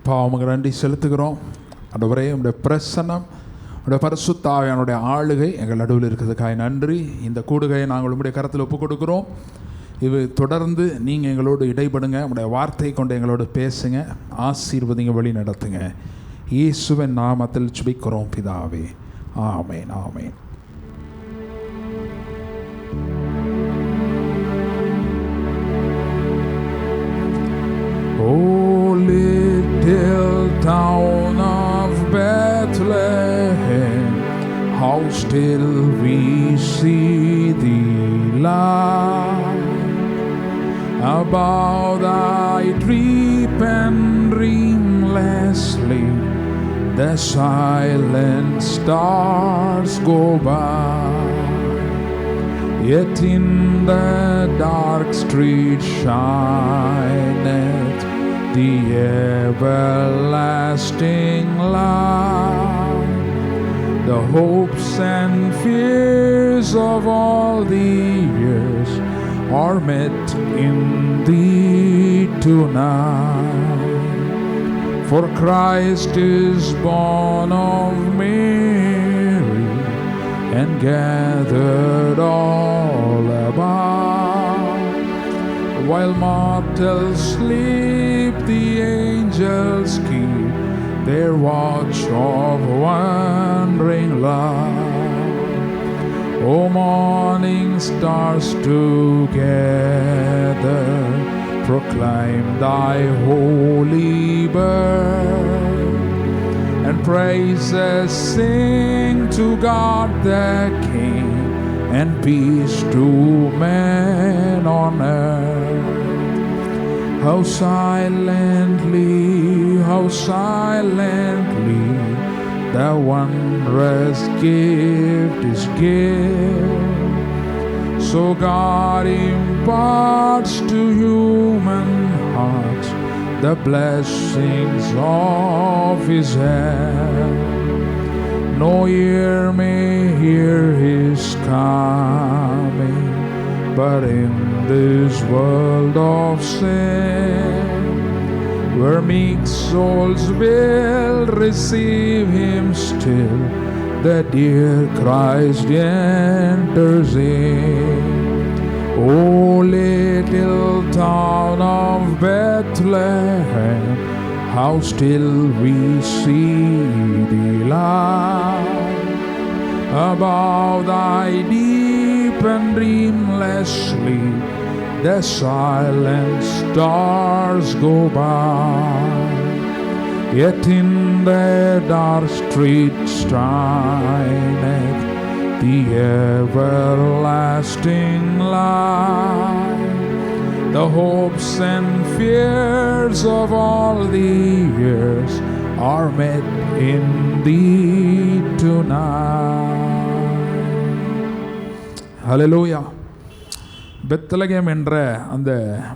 அப்பா உமக்கு நன்றி செலுத்துகிறோம். ஆண்டவரே, உடைய பிரசன்னம், உடைய பரிசுத்த ஆவியானுடைய ஆளுகை எங்கள் நடுவில் இருக்கிறதுக்காக நன்றி. இந்த கூடுகையை நாங்கள் உங்களுடைய கரத்தில் ஒப்புக் கொடுக்குறோம். இது தொடர்ந்து நீங்கள் எங்களோடு இடைப்படுங்க, உடைய வார்த்தை கொண்டு எங்களோடு பேசுங்க, ஆசீர்வதிங்க, வழி நடத்துங்க. இயேசுவின் நாமத்தில் ஜெபிக்கிறோம் பிதாவே, ஆமென், ஆமென். Oh, little town of Bethlehem, how still we see thee lie above thy deep and dreamlessly. The silent stars go by, yet in the dark street shineth the everlasting light. The hopes and fears of all the years are met in thee tonight. For Christ is born of Mary and gathered all about. While mortals sleep, the angels keep their watch of wondering love. O morning stars together proclaim thy holy birth, and praises sing to God the King, and peace to men on earth. How silently the wondrous gift is given. So God imparts to human hearts the blessings of His hand. No ear may hear His coming, but in this world of sin, where meek souls will receive Him still, the dear Christ enters in. O little town of Bethlehem, how still we see thee lie above thy deep and dreamless sleep. The silent stars go by, yet in the dark street shineth the everlasting light. The hopes and fears of all the years are met in thee tonight. Hallelujah. Bethlehem என்ற அந்த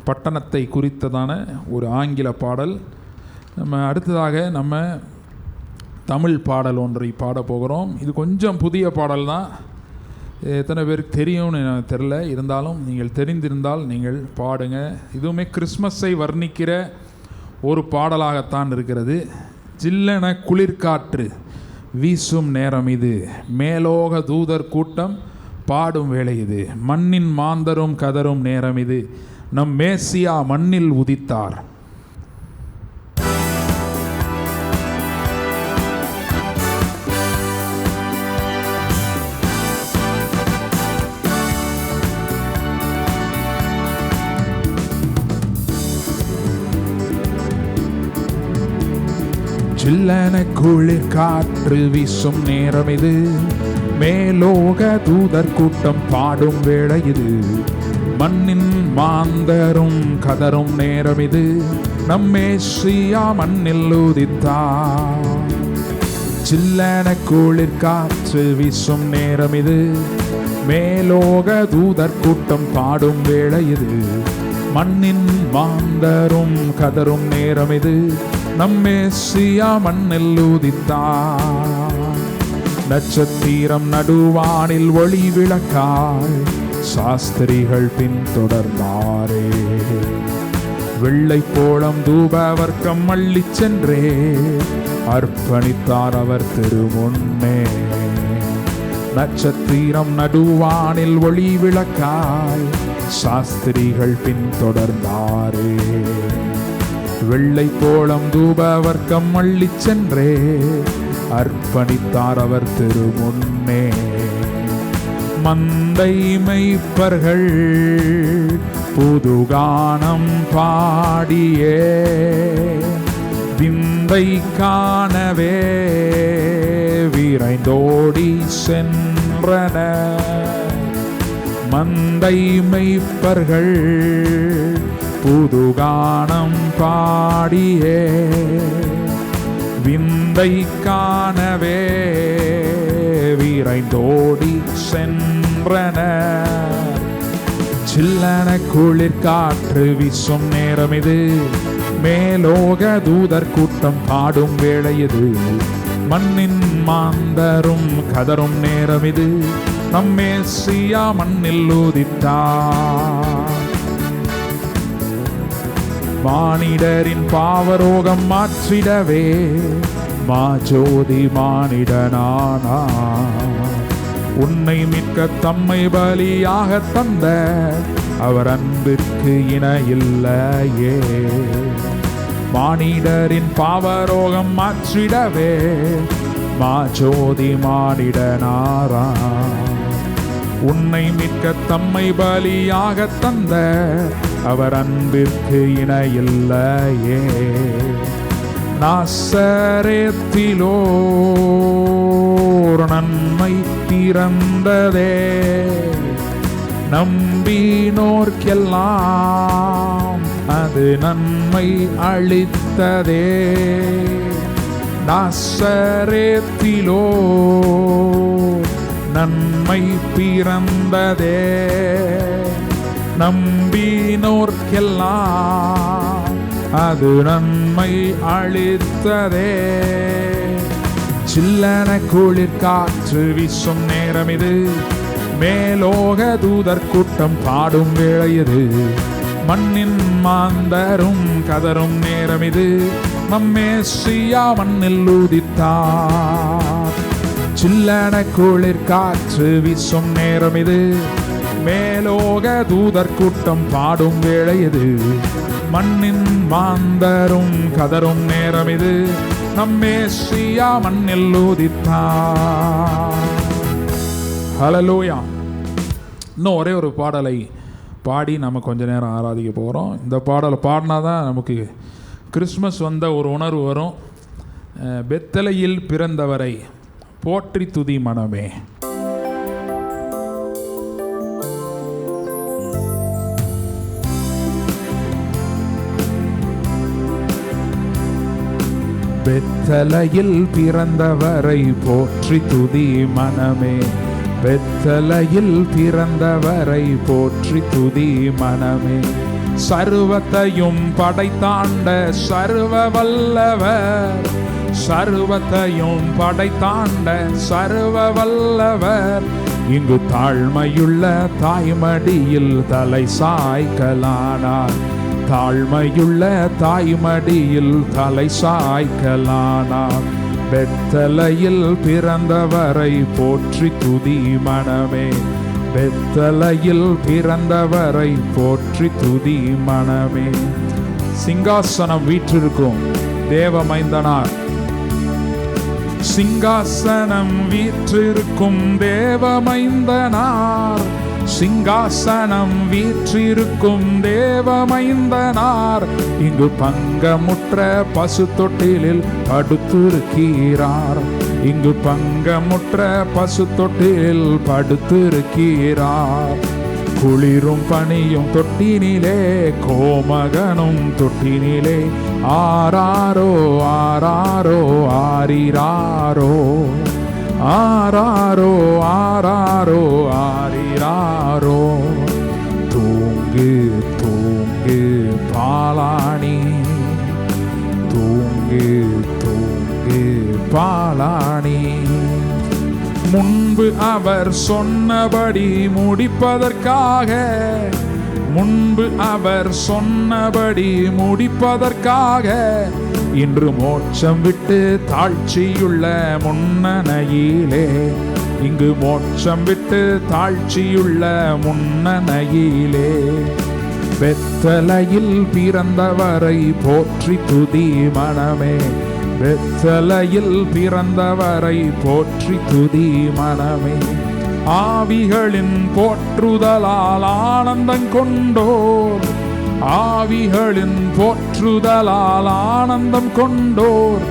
பட்டணத்தை குறித்ததான ஒரு ஆங்கில பாடல். அடுத்ததாக நம்ம தமிழ் பாடல் ஒன்றை பாட போகிறோம். இது கொஞ்சம் புதிய பாடல் தான், எத்தனை பேருக்கு தெரியும்னு எனக்கு தெரில, இருந்தாலும் நீங்கள் தெரிந்திருந்தால் நீங்கள் பாடுங்க. இதுவுமே கிறிஸ்மஸை வர்ணிக்கிற ஒரு பாடலாகத்தான் இருக்கிறது. ஜில்லென குளிர்காற்று வீசும் நேரம் இது, மேலோக தூதர் கூட்டம் பாடும் வேளை இது, மண்ணின் மாந்தரும் கதரும் நேரம் இது, நம் மேசியா மண்ணில் உதித்தார். ஜில்லென குளிர் காற்று வீசும் நேரம் இது, மேலோக தூதர் கூட்டம் பாடும் வேளை இது, மண்ணின் மாந்தரும் கதரும் நேரம் இது, நம் மேசியா மண்ணில் உதித்தார். ஜில்லென குளிர் காற்று வீசும் நேரம் இது, மேலோக தூதர் கூட்டம் பாடும் வேளை இது, மண்ணின் மாந்தரும் கதரும் நேரம் இது, நம் மேசியா மண்ணில் உதித்தார். நட்சத்திரம் நடுவானில் ஒளி விளக்காய் சாஸ்திரிகள் பின்தொடர்ந்தாரே, வெள்ளை போளம் தூப வர்க்கம் அள்ளி சென்றே அர்ப்பணித்தார் அவர் திருமுன்னே. நட்சத்திரம் நடுவானில் ஒளி விளக்காய் சாஸ்திரிகள் பின்தொடர்ந்தாரே. வெள்ளை போளம் தூப வர்க்கம் அள்ளி சென்றே அர்ப்பணித்தார் அவர் திருமுன்னே. மந்தை மெய்ப்பர்கள் புதுகானம் பாடியே விந்தை காணவே விரைந்தோடி சென்றன. மந்தை மெய்ப்பர்கள் புதுகானம் பாடியே விந்தை காணவே விரைந்தோடி சென்றன. சில்லன குளிர் காற்று வீசும் நேரம் இது, மேலோக தூதர் கூட்டம் பாடும் வேளை இது. மண்ணின் மாந்தரும் கதரும் நேரம் இது, நம் மேசியா மண்ணில் உதித்தார். மானிடரின் பாவரோகம் மாற்றிடவே மாஜோதி மானிடனானார். உன்னை மீட்க தம்மை பலியாக தந்த அவர் அன்பிற்கு இணையில்லையே. மானிடரின் பாவரோகம் மாற்றிடவே மாஜோதி மானிடனாரா. உன்னை மீட்க தம்மை பலியாக தந்த அவர் அன்பிற்கு இணையில்லையே. நாசரேத்திலோர் நன்மை பிறந்ததே, நம்பினோர்க்கெல்லாம் அது நன்மை அளித்ததே. நாசரேத்திலோர் நன்மை பிறந்ததே, நம்பினோர்க்கெல்லாம் அது நன்மை அளித்ததே. சில்லன குளிர் காற்று வீசும் நேரம் இது, மேலோக தூதர் கூட்டம் பாடும் வேளை இது. மண்ணின் மாந்தரும் கதரும் நேரம் இது, நம் மேசியா மண்ணில் உதித்தார். சில்லன குளிர் காற்று வீசும் நேரம் இது, மேலோக தூதர் கூட்டம் பாடும் வேளை இது. மண்ணின் மாந்தரும் கதரும் நேரம் இது, நம் மேசியா மண்ணில் உதித்தார். ஹல்லேலூயா. இன்னும் ஒரே ஒரு பாடலை பாடி நம்ம கொஞ்ச நேரம் ஆராதிக்க போகிறோம். இந்த பாடலை பாடினாதான் நமக்கு கிறிஸ்மஸ் வந்த ஒரு உணர்வு வரும். பெத்தலையில் பிறந்தவரை போற்றி துதி மனமே. பெத்தலையில் பிறந்தவரை போற்றி துதி மனமே. பெத்தலையில் பிறந்தவரை போற்றி துதி மனமே. சர்வத்தையும் படைத்தாண்ட சர்வ வல்லவர், சர்வத்தையும் படைத்தாண்ட சர்வ வல்லவர், இங்கு தாழ்மையுள்ள தாய்மடியில் தலை சாய்க்கலானார். தாழ்மையுள்ள தாய்மடியில் தலை சாய்க்கலானார். பெத்தலையில் பிறந்தவரை போற்றி துதி மனமே. பெத்தலையில் பிறந்தவரை போற்றி துதி மனமே. சிங்காசனம் வீற்றிருக்கும் தேவமைந்தனார், சிங்காசனம் வீற்றிருக்கும் தேவமைந்தனார், சிங்காசனம் வீற்றிருக்கும் தேவமைந்தனார், இங்கு பங்கமுற்ற பசு தொட்டிலில் படுத்திருக்கிறார். இங்கு பங்கமுற்ற பசு தொட்டிலில் படுத்திருக்கிறார். குளிரும் பனியும் தொட்டினிலே, கோமகனும் தொட்டினிலே, ஆராரோ ஆராரோ ஆரிராரோ, ஆராரோ ஆராரோ ஆரிராரோ. தூங்கு தூங்கு பாலாணி, தூங்கு தூங்கு பாலாணி. முன்பு அவர் சொன்னபடி முடிப்பதற்காக, முன்பு அவர் சொன்னபடி முடிப்பதற்காக இன்று மோட்சம் விட்டு தாழ்ச்சியுள்ள முன்னணையிலே, இங்கு மோட்சம் விட்டு தாழ்ச்சியுள்ள முன்னணையிலே, பெத்தலையில் பிறந்தவரை போற்றி துதி மனமே, பெத்தலையில் பிறந்தவரை போற்றி துதி மனமே. ஆவிகளின் போற்றுதலால் ஆனந்தம் கொண்டோர், ஆவிகளின் போற்றுதலால் ஆனந்தம் கொண்டோர்,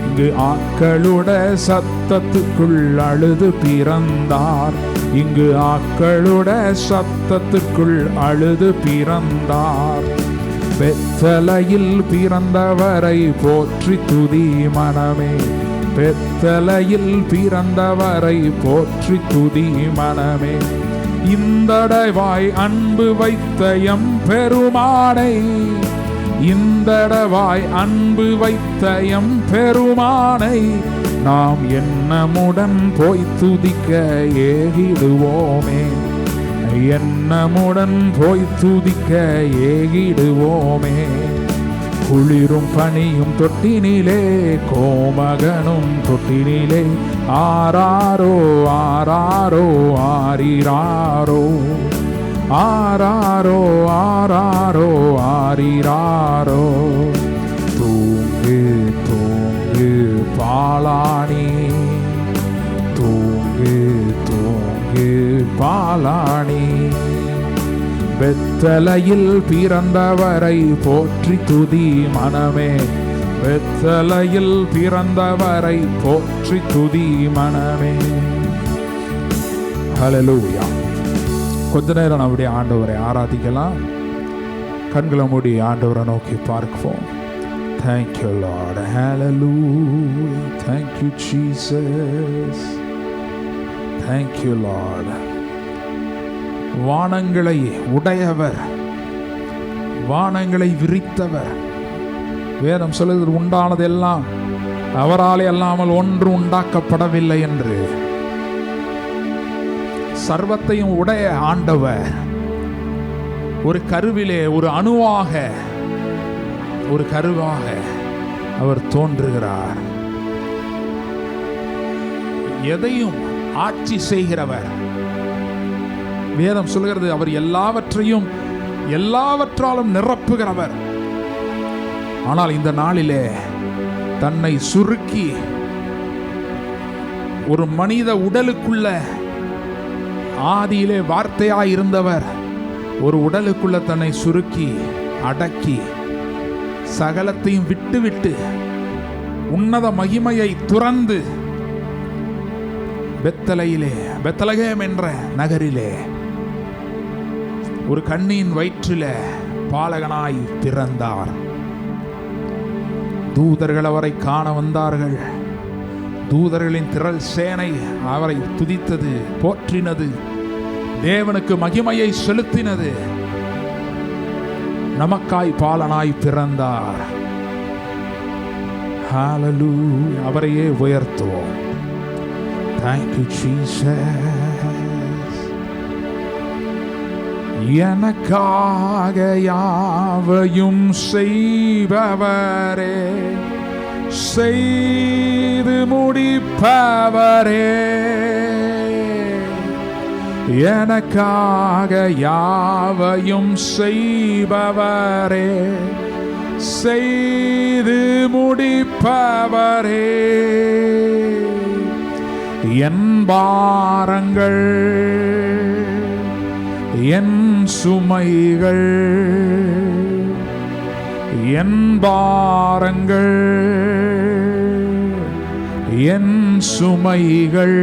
இங்கு ஆக்களுட சத்தத்துக்குள் அழுது பிறந்தார், இங்கு ஆக்களுட சத்தத்துக்குள் அழுது பிறந்தார். பெத்தலையில் பிறந்தவரை போற்றி துதி மனமே, பெத்தலையில் பிறந்தவரை போற்றி துதி மனமே. இந்தடவாய் அன்பு வைத்த எம் பெருமானை, இந்தடவாய் அன்பு வைத்த எம் பெருமானை, நாம் எண்ணமுடன் போய் துதிக்க ஏகிடுவோமே, எண்ணமுடன் போய் துதிக்க ஏகிடுவோமே. குளிரும் பனியும் தொட்டினிலே, கோமகனும் தொட்டினிலே, ஆராரோ ஆராரோ ஆரிராரோ, ஆராரோ ஆராரோ ஆரிராரோ. தூங்கு தூங்கு பாலாணி, தூங்கு தூங்கு பாலாணி, பெத்தலையில் பிறந்தவரை போற்றி துதி மனமே, பெத்தலையில் பிறந்தவரை போற்றி துதி மனமே. ஹல்லேலூயா. கொஞ்ச நேரம் நம்முடைய ஆண்டவரை ஆராதிக்கலாம். கண்களை மூடி ஆண்டவரை நோக்கி பார்ப்போம். Thank you Lord. Hallelujah. Thank you Jesus. Thank you Lord. வானங்களை உடையவர், வானங்களை விரித்தவர். வேதம் சொல்லுகிறது உண்டானதெல்லாம் அவராலே அல்லாமல் ஒன்று உண்டாக்கப்படவில்லை என்று. சர்வத்தையும் உடைய ஆண்டவர் ஒரு கருவிலே ஒரு அணுவாக, ஒரு கருவாக அவர் தோன்றுகிறார். எதையும் ஆட்சி செய்கிறவர். வேதம் சொல்கிறது அவர் எல்லாவற்றையும் எல்லாவற்றாலும் நிரப்புகிறவர். ஆனால் இந்த நாளிலே தன்னை சுருக்கி ஒரு மனித உடலுக்குள்ள, ஆதியிலே வார்த்தையாய் இருந்தவர் ஒரு உடலுக்குள்ள தன்னை சுருக்கி அடக்கி சகலத்தையும் விட்டுவிட்டு உன்னத மகிமையை துறந்து பெத்தலையிலே, பெத்லகேம் என்ற நகரிலே ஒரு கன்னியின் வயிற்றில பாலகனாய் பிறந்தார். தூதர்கள் அவரை காண வந்தார்கள். தூதர்களின் திரள் சேனை அவரை துதித்தது, போற்றினது, தேவனுக்கு மகிமையை செலுத்தினது. நமக்காய் பாலனாய் பிறந்தார். ஹல்லேலூயா. அவரையே உயர்த்துவோம். Thank you Jesus. எனக்காக யாவையும் செய்பவரே, செய்து முடிப்பவரே, எனக்காக யாவையும் செய்பவரே, செய்து முடிப்பவரே. என் பாரங்கள், என் சுமைகள், என் பாரங்கள், என் சுமைகள்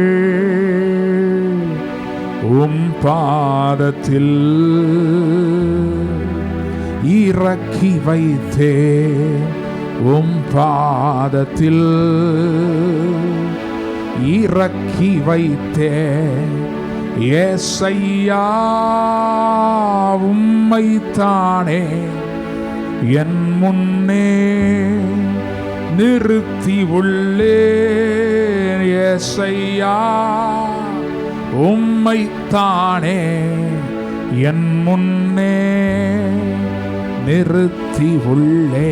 உம் பாதத்தில் இறக்கி வைத்தே, உம் பாதத்தில் இறக்கி வைத்தே. ஏசையா உம்மைத்தானே என் முன்னே நிறுத்தி உள்ளேன். ஏசையா உம்மைத்தானே என் முன்னே நிறுத்தி உள்ளே.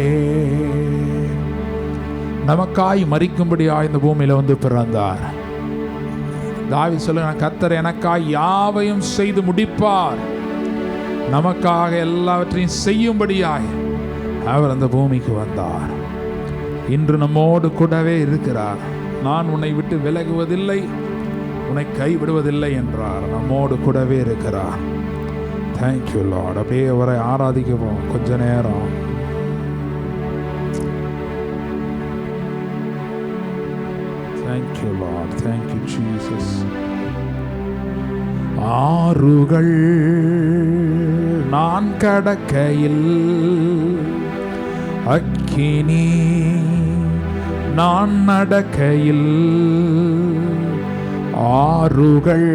நமக்காய் மரிக்கும்படியாய் இந்த பூமியில வந்து பிறந்தார். தாவீது சொல்லுங்க, கர்த்தர் எனக்காய் யாவையும் செய்து முடிப்பார். நமக்காக எல்லாவற்றையும் செய்யும்படியாய் அவர் அந்த பூமிக்கு வந்தார். இன்று நம்மோடு கூடவே இருக்கிறார். நான் உன்னை விட்டு விலகுவதில்லை, உன்னை கைவிடுவதில்லை என்றார். நம்மோடு கூடவே இருக்கிறார். Thank you Lord. அப்படியே அவரை ஆராதிக்குவோம் கொஞ்ச நேரம். Thank you Lord. Thank you Jesus. ஆறுகள் நான் கடக்கையில், அக்கினி நான் நடக்கையில், ஆறுகள்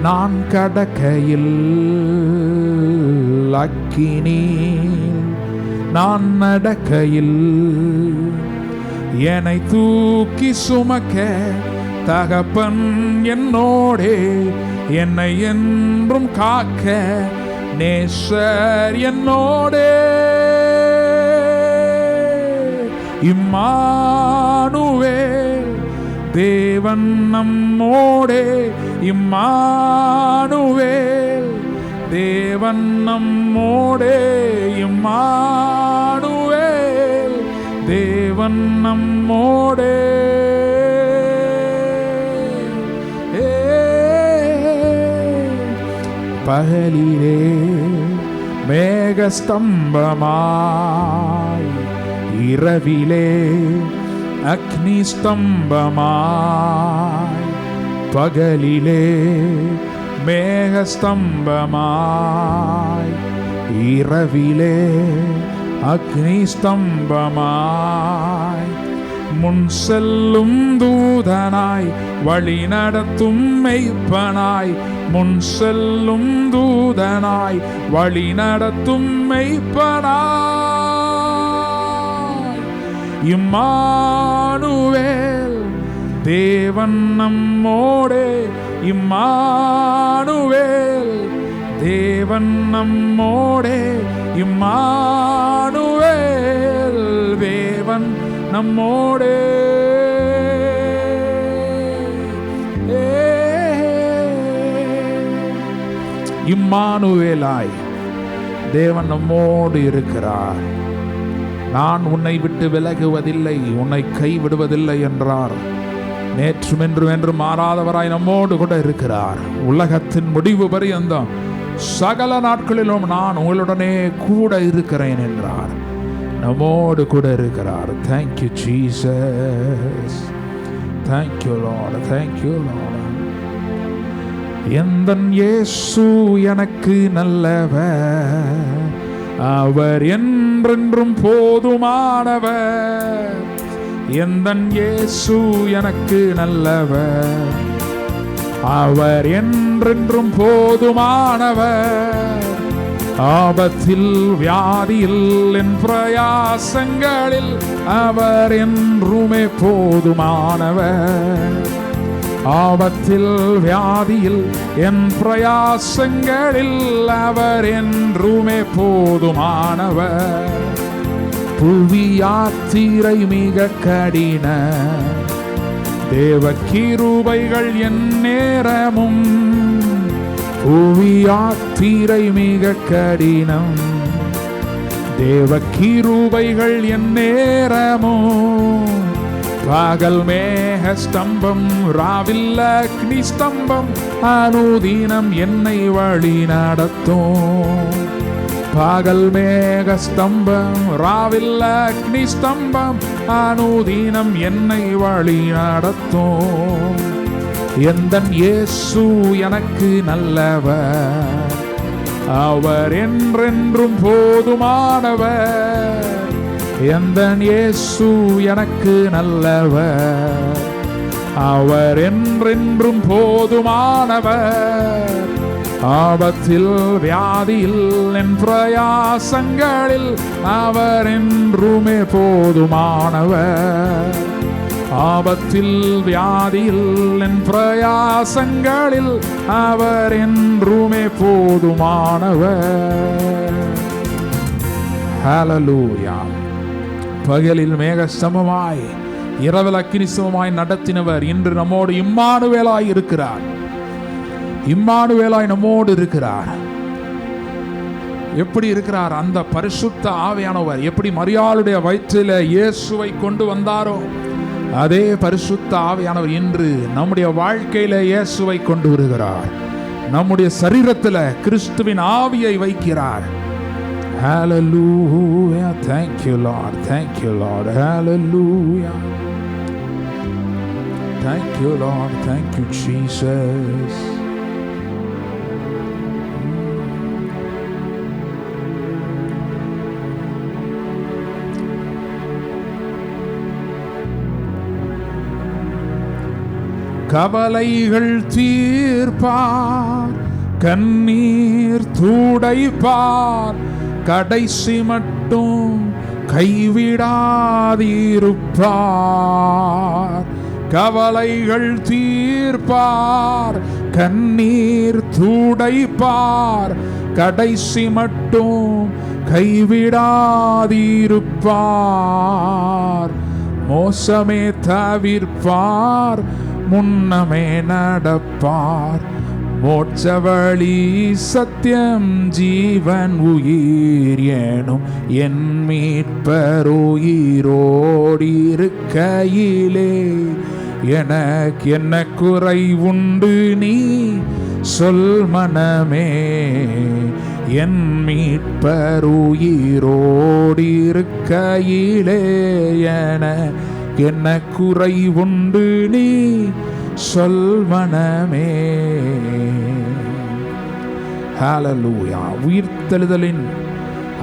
நான் கடக்கையில், அக்கினி நான் நடக்கையில், என்னை தூக்கி சுமக்க தகப்பன் என்னோடே, என்னை என்றும் காக்க நேசர் என்னோடே. இம்மானுவேல் தேவன் நம்மோடே, இம்மானுவேல் தேவன் நம்மோடே, இம்மானுவேல் தேவன் நம்மோடே. பகலிலே மேகஸ்தம்பமாய், இரவிலே அக்னி ஸ்தம்பமாய், பகலிலே மேகஸ்தம்பமாய், இரவிலே அக்னி ஸ்தம்பமாய், முன் செல்லும் தூதனாய் வழி நடத்தும் மெய்ப்பனாய், முன் செல்லும் தூதனாய் வழி நடத்தும் மெய்ப்பனாய். இம்மானுவேல் தேவன் நம்மோடே, இம்மானுவேல் தேவன் நம்மோடே, இம்மானுவேல் தேவன் நம்மோடே. இம்மானுவேலாய் தேவன் நம்மோடு இருக்கிறார். நான் உன்னை விட்டு விலகுவதில்லை, உன்னை கைவிடுவதில்லை என்றார். நேற்றும் என்றும் என்று மாறாதவராய் நம்மோடு கூட இருக்கிறார். உலகத்தின் முடிவு பரியந்தம் சகல நாட்களிலும் நான் உங்களுடனே கூட இருக்கிறேன் என்றார். நம்மோடு கூட இருக்கிறார். Thank you Jesus. Thank you Lord. Thank you Lord. எந்தன் இயேசு எனக்கு நல்லவர், அவர் என்றென்றும் போதுமானவர். எந்தன் இயேசு எனக்கு நல்லவர், அவர் என்றென்றும் போதுமானவர். ஆபத்தில் வியாதியில் என் பிரயாசங்களில் அவர் என்றுமே போதுமானவர். ஆபத்தில் வியாதியில் என் பிரயாசங்களில் அவர் என்றுமே போதுமானவர். புவி யாத்திரை மிக கடின, தேவ கிருபைகள் என் நேரமும். புவி யாத்திரை மிக கடினம், தேவ கிருபைகள் என் நேரமும். பகல் மேக ஸ்தம்பம், ராவில் அக்னி ஸ்தம்பம், அனுதினம் என்னை வழி நடத்தும். பகல் மேக ஸ்தம்பம், ராவில் அக்னி ஸ்தம்பம், அனுதினம் என்னை வழி நடத்தும். எந்தன் இயேசு எனக்கு நல்லவர், அவர் என்றென்றும் போதுமானவர். எந்தன் இயேசு எனக்கு நல்லவர், அவர் என்றென்றும் போதுமானவர். ஆபத்தில் வியாதியில் என் பிரயாசங்களில் அவர் என்றுமே போதுமானவர். ஆபத்தில் வியாதியில் என் பிரயாசங்களில் அவர் என்றுமே போதுமானவர். ஹல்லேலூயா. பகலில் மேக சமமாய் இரவில் அக்கினி சமமாய் நடத்தினவர் இன்று நம்மோடு இம்மானுவேலாய் இருக்கிறார். இம்மானுவேலாய் நம்மோடு இருக்கிறார். எப்படி இருக்கிறார்? அந்த பரிசுத்த ஆவியானவர் எப்படி மரியாளுடைய வயிற்றில் இயேசுவை கொண்டு வந்தாரோ அதே பரிசுத்த ஆவியானவர் இன்று நம்முடைய வாழ்க்கையில இயேசுவை கொண்டு வருகிறார். நம்முடைய சரீரத்தில் கிறிஸ்துவின் ஆவியை வைக்கிறார். Hallelujah. Thank you, Lord. Thank you, Lord. Hallelujah. Thank you, Lord. Thank you, Jesus. கவலைகள் தீர்ப்பார், கண்ணீர் துடைப்பார், கடைசி மட்டும் கைவிடாதிருப்பார். கவலைகள் தீர்ப்பார், கண்ணீர் துடைப்பார், கடைசி மட்டும் கைவிடாதிருப்பார். மோசமே தவிர்ப்பார், முன்னமே நடப்பார். மோட்ச வழி சத்தியம் ஜீவன் உயிர் எனும் என் மீட்பர் உயிரோடிருக்கையிலே எனக்கு என்ன குறை உண்டு நீ சொல் மனமே. என் மீட்பர் உயிரோடிருக்கையிலே என்ன குறை உண்டு நீ சொல் மனமே. ஹல்லேலூயா. உயிர்த்தெழுதலின்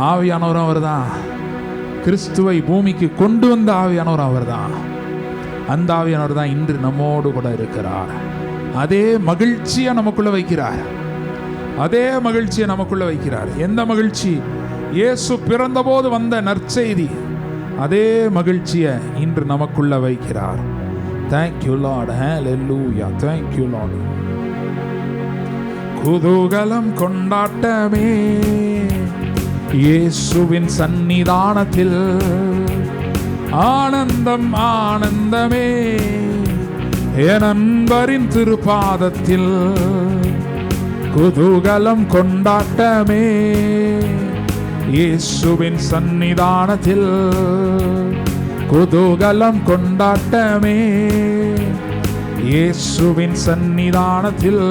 ஆவியானவர் அவர்தான். கிறிஸ்துவை பூமிக்கு கொண்டு வந்த ஆவியானவர் அவர்தான். அந்த ஆவியானவர் தான் இன்று நம்மோடு கூட இருக்கிறார். அதே மகிழ்ச்சியை நமக்குள்ள வைக்கிறார். அதே மகிழ்ச்சியை நமக்குள்ள வைக்கிறார். எந்த மகிழ்ச்சி? இயேசு பிறந்த போது வந்த நற்செய்தி. அதே மகிழ்ச்சியை இன்று நமக்குள்ள வைக்கிறார். Thank you, Lord. Hallelujah. Thank you, Lord. குதூகலம் கொண்டாட்டமே இயேசுவின் சன்னிதானத்தில், ஆனந்தம் ஆனந்தமே என் அன்பரின் திருப்பாதத்தில். குதூகலம் கொண்டாட்டமே இயேசுவின் சன்னிதானத்தில், குதூகலம் கொண்டாட்டமே இயேசுவின் சன்னிதானத்தில்.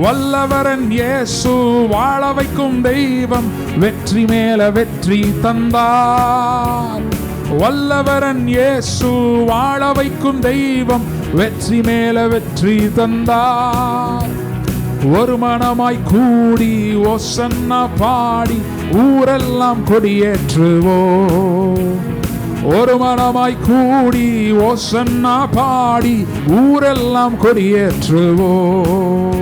வல்லவரன் இயேசு வாழ வைக்கும் தெய்வம், வெற்றி மேல வெற்றி தந்தார். வல்லவரன் இயேசு வாழ வைக்கும் தெய்வம், வெற்றி மேல வெற்றி தந்தார். ஒரு மனமாய் கூடி ஓசன்னா பாடி ஊரெல்லாம் கொடியேற்றுவோம். ஒரு மனமாய் கூடி ஓசன்னா பாடி ஊரெல்லாம் கொடியேற்றுவோம்.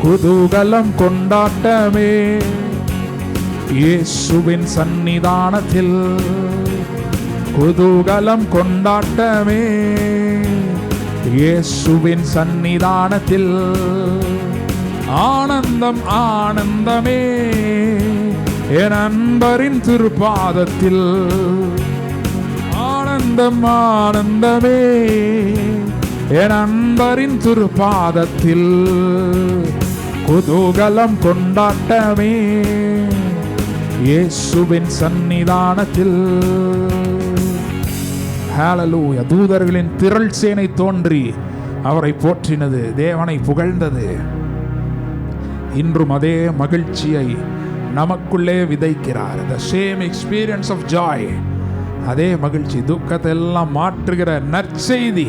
குதூகலம் கொண்டாட்டமே இயேசுவின் சன்னிதானத்தில், குதூகலம் கொண்டாட்டமே இயேசுவின் சன்னிதானத்தில். ஆனந்தம் ஆனந்தமே என் அன்பரின் திருப்பாதத்தில், ஆனந்தம் ஆனந்தமே என் அன்பரின் திருப்பாதத்தில். குதூகலம் கொண்டாட்டமே இயேசுவின் சன்னிதானத்தில். ஹல்லேலூயா. தூதர்களின் திரள் சேனை தோன்றி அவரை போற்றினது, தேவனை புகழ்ந்தது. இன்றும் அதே மகிழ்ச்சியை நமக்குள்ளே விதைக்கிறார். The same experience of joy. அதே மகிழ்ச்சி, துக்கத்தை எல்லாம் மாற்றுகிற நற்செய்தி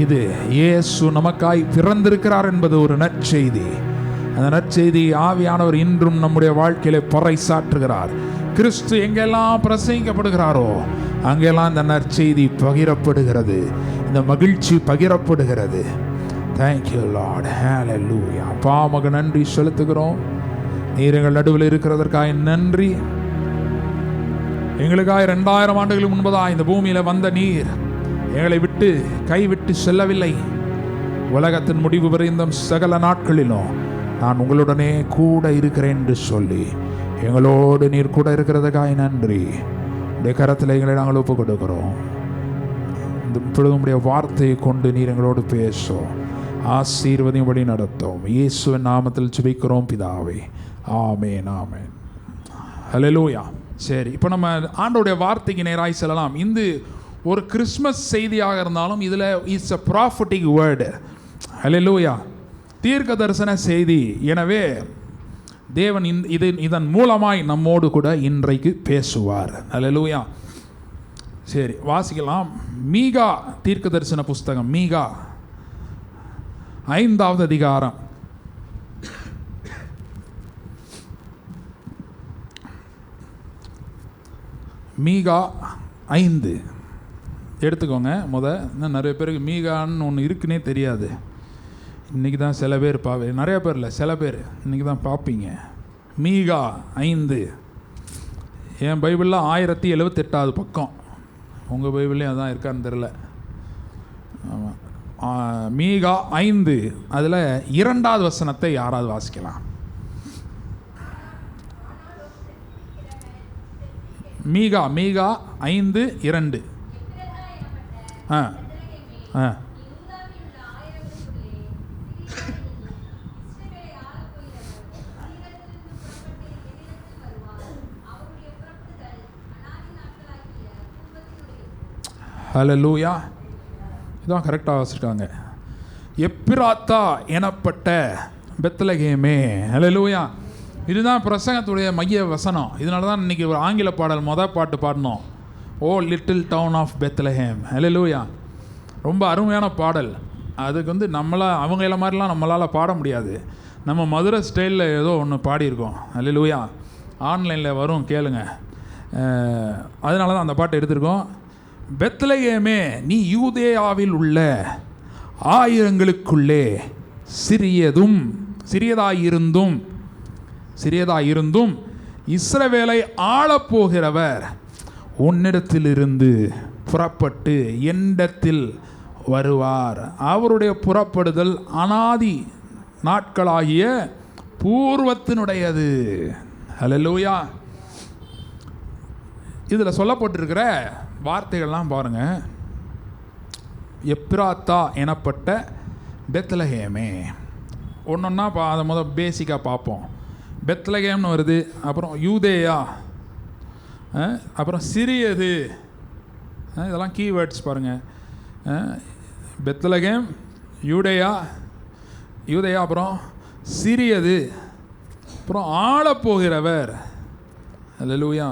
இது. இயேசு நமக்காய் பிறந்திருக்கிறார் என்பது ஒரு நற்செய்தி. அந்த நற்செய்தி ஆவியானவர் இன்றும் நம்முடைய வாழ்க்கையிலே பறைசாற்றுகிறார். கிறிஸ்து எங்கெல்லாம் பிரசங்கிக்கப்படுகிறாரோ அங்கெல்லாம் இந்த நற்செய்தி பகிரப்படுகிறது, இந்த மகிழ்ச்சி பகிரப்படுகிறது. Thank you, Lord. Hallelujah. அப்பா உமக்கு நன்றி செலுத்துகிறோம். நீர் எங்கள் நடுவில் இருக்கிறதற்காக நன்றி. எங்களுக்காக 2000 ஆண்டுகளுக்கு முன்பதாக இந்த பூமியில் வந்த நீர் எங்களை விட்டு கைவிட்டு செல்லவில்லை. உலகத்தின் முடிவு வரைந்த சகல நாட்களிலும் நான் உங்களுடனே கூட இருக்கிறேன் என்று சொல்லி எங்களோடு நீர் கூட இருக்கிறதுக்காக நன்றி. உடைய கரத்தில் எங்களை நாங்கள் ஒப்பு கொடுக்கிறோம். இப்பொழுது வார்த்தையை கொண்டு நீர் எங்களோடு பேசும், ஆசீர்வதியும் வழி நடத்தும். இயேசுவின் நாமத்தில் ஜெபிக்கிறோம் பிதாவே, ஆமேன் ஆமேன். ஹல்லேலூயா. சரி, இப்போ நம்ம ஆண்டவருடைய வார்த்தைக்கு நேராய் செல்லலாம். இந்த ஒரு கிறிஸ்மஸ் செய்தியாக இருந்தாலும் இதில் இட்ஸ் அ ப்ராஃபட்டிக் வேர்டு. ஹல்லேலூயா, தீர்க்க தரிசன செய்தி. எனவே தேவன் இதன் மூலமாய் நம்மோடு கூட இன்றைக்கு பேசுவார். ஹல்லேலூயா. சரி, வாசிக்கலாம். மீகா தீர்க்க தரிசன புஸ்தகம், மீகா 5வது அதிகாரம். மீகா 5 எடுத்துக்கோங்க. இன்னும் நிறைய பேருக்கு மீகான்னு ஒன்று இருக்குன்னே தெரியாது. இன்றைக்கி தான் சில பேர் நிறைய பேர் இல்லை, சில பேர் இன்றைக்கி தான் பார்ப்பீங்க. மீகா 5. என் பைபிளில் 1078வது பக்கம். உங்கள் பைபிள்லேயும் அதான் இருக்கான்னு தெரில. ஆமாம், மீகா 5 அதில் 2வது வசனத்தை யாராவது வாசிக்கலாம்? மீகா 5:2. ஹல்லேலூயா. இதான் கரெக்டாக வாசிருக்காங்க. எப்பிராத்தா எனப்பட்ட பெத்லகேமே. ஹல்லேலூயா. இதுதான் பிரசங்கத்துடைய மைய வசனம். இதனால தான் இன்றைக்கி ஒரு ஆங்கில பாடல் பாட்டு பாடினோம், ஓ லிட்டில் டவுன் ஆஃப் பெத்லஹேம். ஹல்லேலூயா. ரொம்ப அருமையான பாடல். அதுக்கு அவங்கள மாதிரிலாம் நம்மளால் பாட முடியாது. நம்ம மதுரை ஸ்டைலில் ஏதோ ஒன்று பாடியிருக்கோம். ஹல்லேலூயா. ஆன்லைனில் வரும், கேளுங்க. அதனால தான் அந்த பாட்டை எடுத்திருக்கோம். பெத்லகேமே, நீ யூதேயாவில் உள்ள ஆயிரங்களுக்குள்ளே சிறியதாயிருந்தும் இஸ்ரவேலை ஆளப்போகிறவர் உன்னிடத்திலிருந்து புறப்பட்டு என்னிடத்தில் வருவார். அவருடைய புறப்படுதல் அனாதி நாட்களாகிய பூர்வத்தினுடையது. ஹல்லேலூயா. இதில் சொல்லப்பட்டிருக்கிற வார்த்தைகள்லாம் பாருங்கள். எப்பிராத்தா எனப்பட்ட பெத்லகேமே. ஒன்றொன்னா அதை பேசிக்காக பார்ப்போம். பெத்லகேம்னு வருது, அப்புறம் யூதேயா, அப்புறம் சிறியது. இதெல்லாம் கீவேர்ட்ஸ் பாருங்கள். பெத்லகேம், யூதேயா, அப்புறம் சிறியது, அப்புறம் ஆளப்போகிறவர். ஹல்லேலூயா.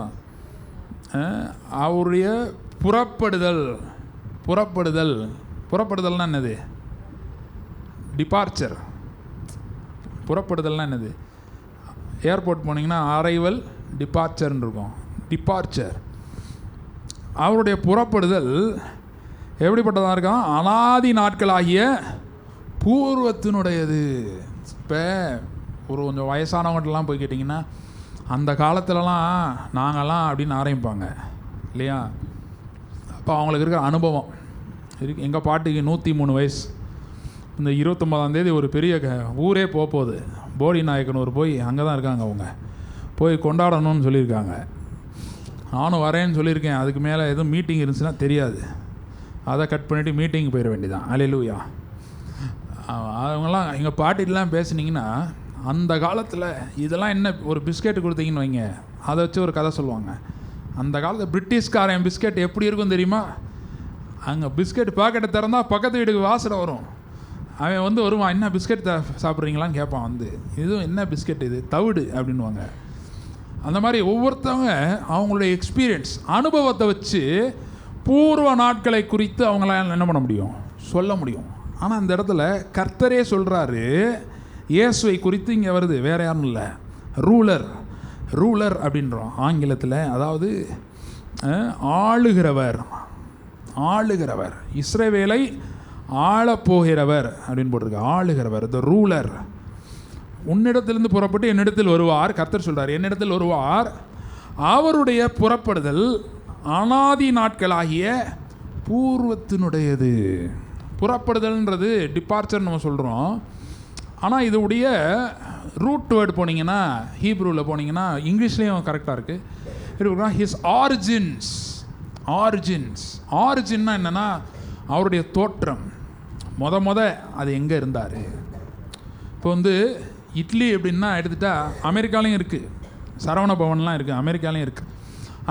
அவருடைய புறப்படுதல்னா என்னது? டிபார்ச்சர். புறப்படுதல்னா என்னது? ஏர்போர்ட் போனீங்கன்னா அரைவல், டிபார்ச்சர்னு இருக்கும். டிபார்ச்சர். அவருடைய புறப்படுதல் எப்படிப்பட்டதாக இருக்கான்? அனாதி நாட்களாகிய பூர்வத்தினுடையது. இப்போ கொஞ்சம் வயசானவங்கள்ட்டலாம் போய் கேட்டிங்கன்னா, அந்த காலத்துலலாம் நாங்கள்லாம் அப்படின்னு ஆரம்பிப்பாங்க இல்லையா? அப்போ அவங்களுக்கு இருக்கிற அனுபவம் இருக்கு. எங்கள் பாட்டிக்கு 103 வயசு. இந்த 29ஆம் ஒரு பெரிய ஊரே போகுது, போடி நாயக்கனூர். போய் அங்கே தான் இருக்காங்க. அவங்க போய் கொண்டாடணும்னு சொல்லியிருக்காங்க. நானும் வரேன்னு சொல்லியிருக்கேன். அதுக்கு மேலே எதுவும் மீட்டிங் இருந்துச்சுன்னா தெரியாது, அதை கட் பண்ணிவிட்டு மீட்டிங் போயிட வேண்டியதான். ஹல்லேலூயா. அவங்களாம் எங்கள் பாட்டிலாம் பேசுனீங்கன்னா, அந்த காலத்தில் இதெல்லாம் என்ன, ஒரு பிஸ்கெட்டு கொடுத்தீங்கன்னு வைங்க, அதை வச்சு ஒரு கதை சொல்லுவாங்க. அந்த காலத்தில் பிரிட்டிஷ்காரன் பிஸ்கெட் எப்படி இருக்கும் தெரியுமா? அங்கே பிஸ்கெட் பாக்கெட்டை திறந்தா பக்கத்து வீட்டுக்கு வாசனை வரும். அவன் வருவான், என்ன பிஸ்கெட் சாப்பிட்றீங்களான்னு கேட்பான். இதுவும் என்ன பிஸ்கெட் இது? தவிடு அப்படின்வாங்க. அந்த மாதிரி ஒவ்வொருத்தவங்க அவங்களுடைய எக்ஸ்பீரியன்ஸ், அனுபவத்தை வச்சு பூர்வ நாட்களை குறித்து அவங்களால என்ன பண்ண முடியும்? சொல்ல முடியும். ஆனால் அந்த இடத்துல கர்த்தரே சொல்கிறாரு, இயேசுவை குறித்து இங்கே வருது, வேறு யாரும் இல்லை, ரூலர் அப்படின்றோம் ஆங்கிலத்தில். அதாவது ஆளுகிறவர், இஸ்ரவேலை ஆளப்போகிறவர் அப்படின்னு போட்டிருக்கு. ஆளுகிறவர், த ரூலர். உன்னிடத்திலிருந்து புறப்பட்டு என்னிடத்தில் வருவார். கர்த்தர் சொல்கிறார், என்னிடத்தில் வருவார். அவருடைய புறப்படுதல் அனாதி நாட்களாகிய பூர்வத்தினுடையது. புறப்படுதல்ன்றது டிபார்ச்சர் நம்ம சொல்கிறோம். ஆனால் இதோடைய ரூட் வேர்டு போனீங்கன்னா, ஹீப்ரூவில் போனீங்கன்னா, இங்கிலீஷ்லேயும் கரெக்டாக இருக்குது. His origins. ஆரிஜின்னா என்னென்னா அவருடைய தோற்றம். அது எங்கே இருந்தார். இப்போ வந்து இட்லி எப்படின்னா எடுத்துட்டா அமெரிக்காலையும் இருக்குது, சரவண பவன்லாம் இருக்குது, அமெரிக்காலையும் இருக்குது.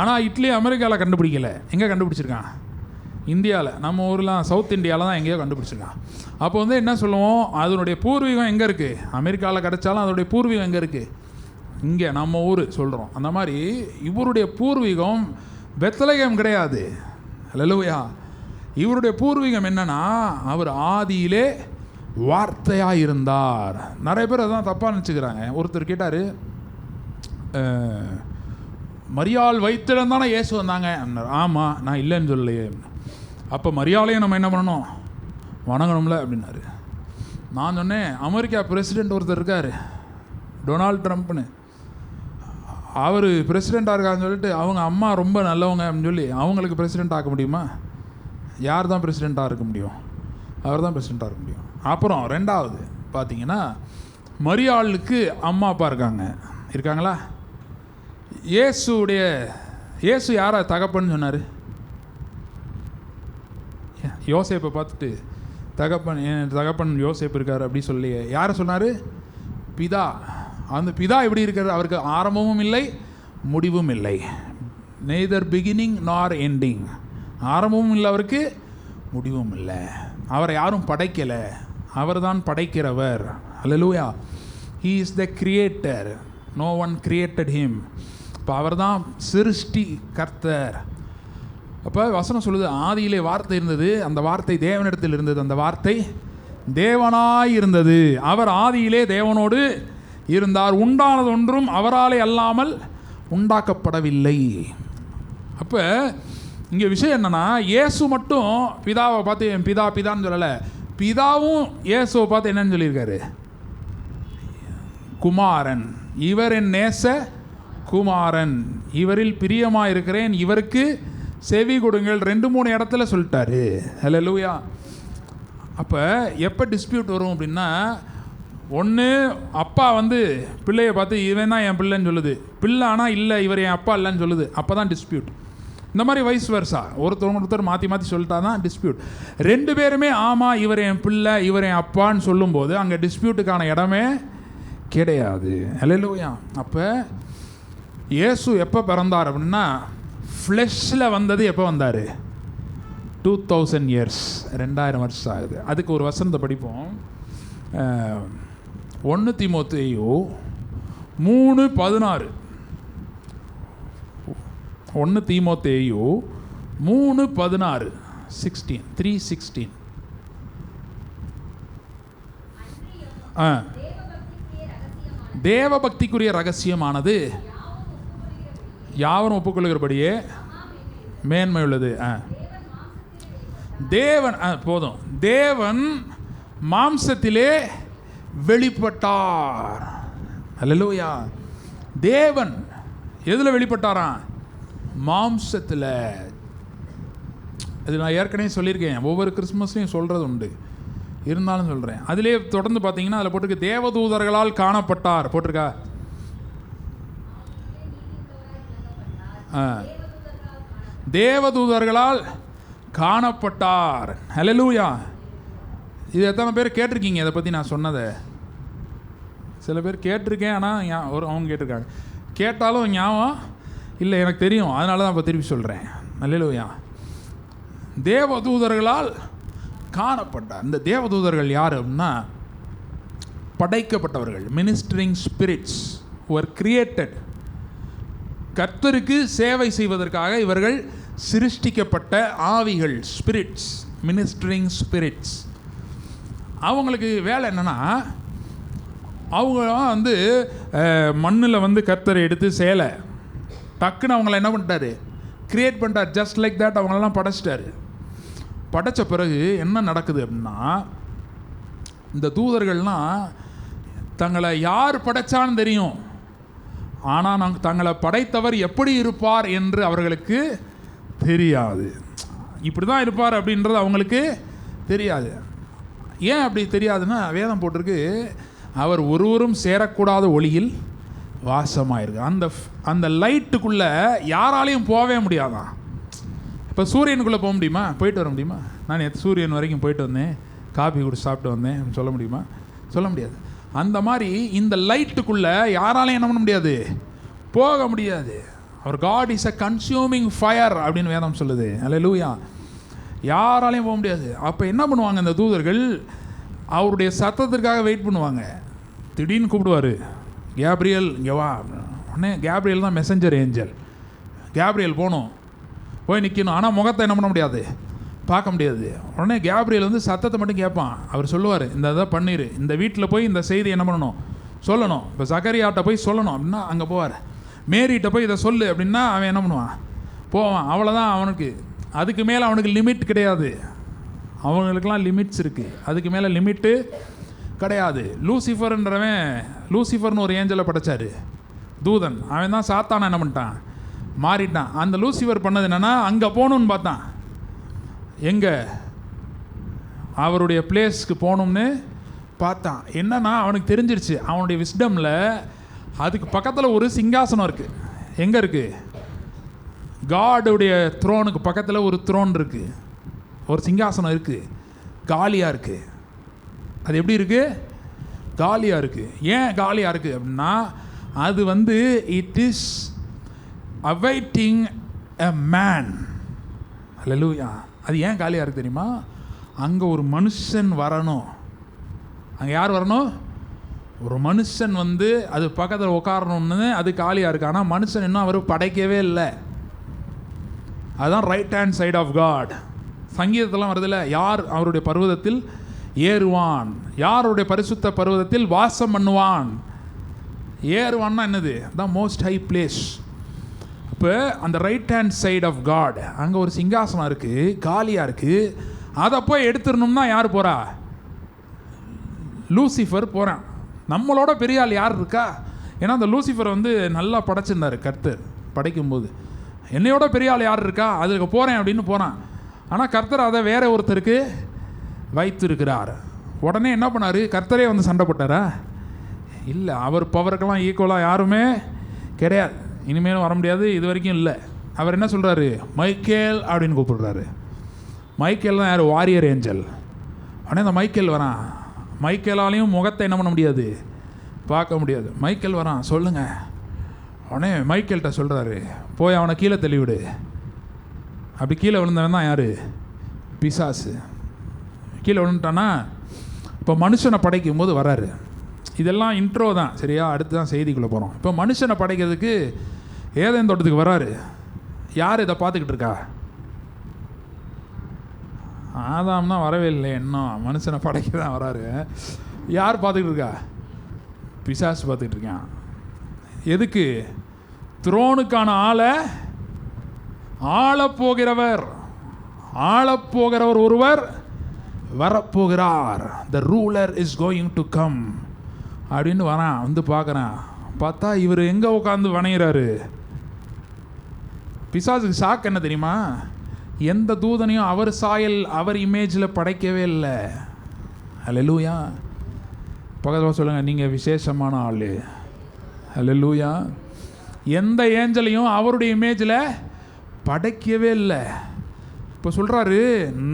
ஆனால் இட்லி அமெரிக்காவில் கண்டுபிடிக்கலை. எங்கே கண்டுபிடிச்சிருக்கான்? இந்தியாவில், நம்ம ஊர்லாம் சவுத் இந்தியாவில் தான் எங்கேயோ கண்டுபிடிச்சிருக்கான். அப்போ வந்து என்ன சொல்லுவோம், அதனுடைய பூர்வீகம் எங்கே இருக்குது? அமெரிக்காவில் கிடச்சாலும் அதனுடைய பூர்வீகம் எங்கே இருக்குது? இங்கே நம்ம ஊர் சொல்கிறோம். அந்த மாதிரி இவருடைய பூர்வீகம் பெத்லகேம் கிடையாது. அல்லேலூயா. இவருடைய பூர்வீகம் என்னன்னா, அவர் ஆதியிலே வார்த்தையாக இருந்தார். நிறைய பேர் அதான் தப்பாக நினச்சிக்கிறாங்க. ஒருத்தர் கேட்டார், மரியாள் வயிற்றில் தானே இயேசு வந்தாங்க. ஆமாம், நான் இல்லைன்னு சொல்லலையே. அப்போ மரியாளையும் நம்ம என்ன பண்ணணும்? வணங்கணும்ல அப்படின்னாரு. நான் சொன்னேன், அமெரிக்கா பிரசிடெண்ட் ஒருத்தர் இருக்கார், டொனால்ட் ட்ரம்ப்னு. அவர் பிரசிடெண்ட்டாக இருக்காருன்னு சொல்லிட்டு அவங்க அம்மா ரொம்ப நல்லவங்க அப்படின்னு சொல்லி அவங்களுக்கு பிரசிடெண்ட் ஆக்க முடியுமா? யார் தான் பிரசிடெண்ட்டாக இருக்க முடியும்? அவர் தான் பிரசிடெண்ட்டாக இருக்க முடியும். அப்புறம் ரெண்டாவது பார்த்தீங்கன்னா, மரியாளுக்கு அம்மா அப்பா இருக்காங்களா? இயேசு யாரை தகப்பன்னு சொன்னார்? யோசேப்பை பார்த்துட்டு தகப்பன் யோசேப்பு இருக்கார் அப்படி சொல்லி யாரை சொன்னார்? பிதா. அந்த பிதா எப்படி இருக்கார்? அவருக்கு ஆரம்பமும் இல்லை, முடிவும் இல்லை. நெய்தர் பிகினிங் நார் எண்டிங். ஆரம்பமும் இல்லை அவருக்கு, முடிவும் இல்லை. அவரை யாரும் படைக்கலை, அவர் தான் படைக்கிறவர். Alleluia. He is the creator, no one created him. இப்போ அவர் தான் சிருஷ்டி கர்த்தர். அப்போ வசனம் சொல்லுது, ஆதியிலே வார்த்தை இருந்தது, அந்த வார்த்தை தேவனிடத்தில் இருந்தது, அந்த வார்த்தை தேவனாய் இருந்தது. அவர் ஆதியிலே தேவனோடு இருந்தார். உண்டானது ஒன்றும் அவராலே அல்லாமல் உண்டாக்கப்படவில்லை. அப்போ இங்கே விஷயம் என்னென்னா, இயேசு மட்டும் பிதாவை பார்த்து என் பிதான்னு சொல்லலை. பிதாவும் இயேசுவை பார்த்து என்னன்னு சொல்லியிருக்காரு? குமாரன். இவர் என் நேச குமாரன், இவரில் பிரியமாக இருக்கிறேன், இவருக்கு செவி கொடுங்கள். 2-3 இடத்துல சொல்லிட்டாரு. அல்லேலூயா. அப்போ எப்போ டிஸ்பியூட் வரும் அப்படின்னா, ஒன்று அப்பா வந்து பிள்ளையை பார்த்து இவன் தான் என் பிள்ளைன்னு சொல்லுது, பிள்ளை ஆனால் இல்லை இவர் என் அப்பா இல்லைன்னு சொல்லுது, அப்போ தான் டிஸ்பியூட். இந்த மாதிரி வைஸ் வர்ஸா ஒருத்தர் மாற்றி சொல்லிட்டா தான் டிஸ்பியூட். 2 பேருமே ஆமாம் இவர் என் பிள்ளை இவர் என் அப்பான்னு சொல்லும்போது அங்கே டிஸ்பியூட்டுக்கான இடமே கிடையாது. அல்லேலூயா. அப்போ இயேசு எப்போ பிறந்தார் அப்படின்னா, ஃப்ளெஷ்ஷில் வந்தது எப்போ வந்தார்? 2000 இயர்ஸ், 2000 வருஷம் ஆகுது. அதுக்கு ஒரு வசனத்தை படிப்போம். 1 தீமோத்தேயு 3:16. 1 தீமோத்தேயு 3:16, 3:16. தேவபக்திக்குரிய ரகசியமானது யாவரும் ஒப்புக்கொள்கிறபடியே மேன்மை உள்ளது. தேவன் போதும். தேவன் மாம்சத்திலே வெளிப்பட்டார். அல்லேலூயா. தேவன் எதில் வெளிப்பட்டாராம்? மாம்சத்தில். அது நான் ஏற்கனவே சொல்லியிருக்கேன், ஒவ்வொரு கிறிஸ்மஸ்லையும் சொல்கிறது உண்டு, இருந்தாலும் சொல்கிறேன். அதிலே தொடர்ந்து பார்த்தீங்கன்னா அதில் போட்டிருக்கு, தேவதூதர்களால் காணப்பட்டார் போட்டிருக்கா? தேவதூதர்களால் காணப்பட்டார். அல்லேலூயா. இது எத்தனை பேர் கேட்டிருக்கீங்க? இதை பற்றி நான் சொன்னதை சில பேர் கேட்டிருக்கேன், ஆனால் அவங்க கேட்டிருக்காங்க. கேட்டாலும் ஞாபகம் இல்லை, எனக்கு தெரியும், அதனால தான் இப்போ திருப்பி சொல்கிறேன். அல்லேலூயா. தேவதூதர்களால் காணப்பட்டார். இந்த தேவதூதர்கள் யார் அப்படின்னா, படைக்கப்பட்டவர்கள், மினிஸ்டரிங் ஸ்பிரிட்ஸ் were created. கர்த்தருக்கு சேவை செய்வதற்காக இவர்கள் சிருஷ்டிக்கப்பட்ட ஆவிகள், ஸ்பிரிட்ஸ், மினிஸ்டரிங் ஸ்பிரிட்ஸ். அவங்களுக்கு வேலை என்னென்னா, அவங்க வந்து மண்ணில் வந்து கர்த்தரை எடுத்து சேலை டக்குன்னு அவங்கள என்ன பண்ணிட்டாரு? கிரியேட் பண்ணிட்டார். ஜஸ்ட் லைக் தேட் அவங்களெல்லாம் படைச்சிட்டாரு. படைத்த பிறகு என்ன நடக்குது அப்படின்னா, இந்த தூதர்கள்லாம் தங்களை யார் படைச்சான்னு தெரியும், ஆனால் தங்களை படைத்தவர் எப்படி இருப்பார் என்று அவர்களுக்கு தெரியாது. இப்படி தான் இருப்பார் அப்படின்றது அவங்களுக்கு தெரியாது. ஏன் அப்படி தெரியாதுன்னா, வேதம் போட்டிருக்கு, அவர் ஒருவரும் சேரக்கூடாத ஒளியில் வாசமாயிருக்கு. அந்த லைட்டுக்குள்ளே யாராலையும் போகவே முடியாதான். இப்போ சூரியனுக்குள்ளே போக முடியுமா? போயிட்டு வர முடியுமா? நான் நேற்று சூரியன் வரைக்கும் போயிட்டு வந்தேன், காபி குடிச்சு சாப்பிட்டு வந்தேன், சொல்ல முடியுமா? சொல்ல முடியாது. அந்த மாதிரி இந்த லைட்டுக்குள்ளே யாராலையும் என்ன பண்ண முடியாது, போக முடியாது. Our God is a consuming fire அப்படின்னு வேதம் சொல்லுது. அல்லேலூயா. யாராலையும் போக முடியாது. அப்போ என்ன பண்ணுவாங்க இந்த தூதர்கள்? அவருடைய சத்தத்திற்காக வெயிட் பண்ணுவாங்க. திடீர்னு கூப்பிடுவார், கேப்ரியல் இங்கே வா. உடனே கேப்ரியல் தான் மெசஞ்சர் ஏஞ்சல். கேப்ரியல் போகணும், போய் நிற்கணும். ஆனால் முகத்தை என்ன பண்ண முடியாது, பார்க்க முடியாது. உடனே கேப்ரியல் வந்து சத்தத்தை மட்டும் கேட்பான். அவர் சொல்லுவார், இந்த இதை பண்ணிடு, இந்த வீட்டில் போய் இந்த செய்தி என்ன பண்ணணும், சொல்லணும். இப்போ சகரியாட்ட போய் சொல்லணும் அப்படின்னா அங்கே போவார். மேரிகிட்ட போய் இதை சொல்லு அப்படின்னா அவன் என்ன பண்ணுவான், போவான். அவ்வளோதான் அவனுக்கு. அதுக்கு மேலே அவனுக்கு லிமிட் கிடையாது. அவங்களுக்கெல்லாம் லிமிட்ஸ் இருக்குது, அதுக்கு மேலே லிமிட்டு கிடையாது. லூசிஃபர்னு ஒரு ஏஞ்சலை படைச்சார், தூதன். அவன் தான் சாத்தான என்ன பண்ணிட்டான், மாறிட்டான். அந்த லூசிஃபர் பண்ணது என்னென்னா, அங்கே போகணுன்னு பார்த்தான். எங்கே? அவருடைய பிளேஸ்க்கு போகணும்னு பார்த்தான். என்னன்னா அவனுக்கு தெரிஞ்சிருச்சு, அவனுடைய விஸ்டமில் அதுக்கு பக்கத்தில் ஒரு சிங்காசனம் இருக்குது. எங்கே இருக்குது? காடுடைய த்ரோனுக்கு பக்கத்தில் ஒரு த்ரோன் இருக்குது, ஒரு சிங்காசனம் இருக்குது, காலியாக இருக்குது. அது எப்படி இருக்குது? காலியாக இருக்குது. ஏன் காலியாக இருக்குது அப்படின்னா, அது வந்து it is awaiting a man. அல்லேலூயா. அது ஏன் காலியாக இருக்குது தெரியுமா? அங்கே ஒரு மனுஷன் வரணும். அங்கே யார் வரணும்? ஒரு மனுஷன் வந்து அது பக்கத்தில் உட்காரணும்னு அது காலியாக இருக்குது. ஆனால் மனுஷன் இன்னும் அவர் படைக்கவே இல்லை. அதுதான் right hand side of God. சங்கீதத்தெல்லாம் வருதில்ல, யார் அவருடைய பர்வதத்தில் ஏறுவான், யாருடைய பரிசுத்த பர்வதத்தில் வாசம் பண்ணுவான். ஏறுவான்னா என்னது? The most high place. இப்போ அந்த right hand side of God, அங்கே ஒரு சிங்காசனம் இருக்குது, காலியாக இருக்குது. அதை போய் எடுத்துடணும்னா யார் போகிறா? லூசிஃபர் போகிறான். நம்மளோட பெரிய ஆள் யார் இருக்கா? ஏன்னா அந்த லூசிஃபர் வந்து நல்லா படைச்சிருந்தார் கர்த்தர் படைக்கும்போது. என்னையோட பெரிய ஆள் யார் இருக்கா, அதுக்கு போகிறேன் அப்படின்னு போகிறான். ஆனால் கர்த்தர் அதை வேற ஒருத்தருக்கு வைத்திருக்கிறார். உடனே என்ன பண்ணார்? கர்த்தரே வந்து சண்டை போட்டாரா? இல்லை, அவர் பவருக்கெல்லாம் ஈக்குவலாக யாருமே கிடையாது, இனிமேலும் வர முடியாது, இது வரைக்கும் இல்லை. அவர் என்ன சொல்கிறாரு? மைக்கேல் அப்படின்னு கூப்பிடுறாரு. மைக்கேல் தான் யார்? Warrior angel. உடனே இந்த மைக்கேல் வரான். மைக்கேலாலையும் முகத்தை என்ன பண்ண முடியாது, பார்க்க முடியாது. மைக்கேல் வரான், சொல்லுங்கள். உடனே மைக்கேல்கிட்ட சொல்கிறாரு, போய் அவனை கீழே தள்ளிவிடு. அப்படி கீழே விழுந்தவன் தான் யார்? பிசாசு. கீழே விழுந்துட்டானா இப்போ மனுஷனை படைக்கும் போது வராரு. இதெல்லாம் இன்ட்ரோ தான், சரியா? அடுத்து தான் செய்திக்குள்ளே போகிறோம். இப்போ மனுஷனை படைக்கிறதுக்கு ஏதேன் தோட்டத்துக்கு வராரு. யார் இதை பார்த்துக்கிட்டு இருக்கா? ஆதாம் தான் வரவே இல்லை, இன்னும் மனுஷனை படைக்க தான் வராரு. யார் பார்த்துக்கிட்டு இருக்கா? பிசாசு பார்த்துக்கிட்டு இருக்கான். எதுக்கு? த்ரோனுக்கான ஆளப்போகிறவர் ஒருவர் வரப்போகிறார். த ruler is going to come அப்படின்னு வரான். வந்து பார்க்குறான். பார்த்தா இவர் எங்கே உட்காந்து வணைகிறாரு? பிசாசுக்கு ஷாக் என்ன தெரியுமா? எந்த தூதனையும் அவர் சாயல், அவர் இமேஜில் படைக்கவே இல்லை. அல்லேலூயா. பக்கத்தில் சொல்லுங்கள், நீங்கள் விசேஷமான ஆள். அல்லேலூயா. எந்த ஏஞ்சலையும் அவருடைய இமேஜில் படைக்கவே இல்லை. இப்போ சொல்கிறாரு,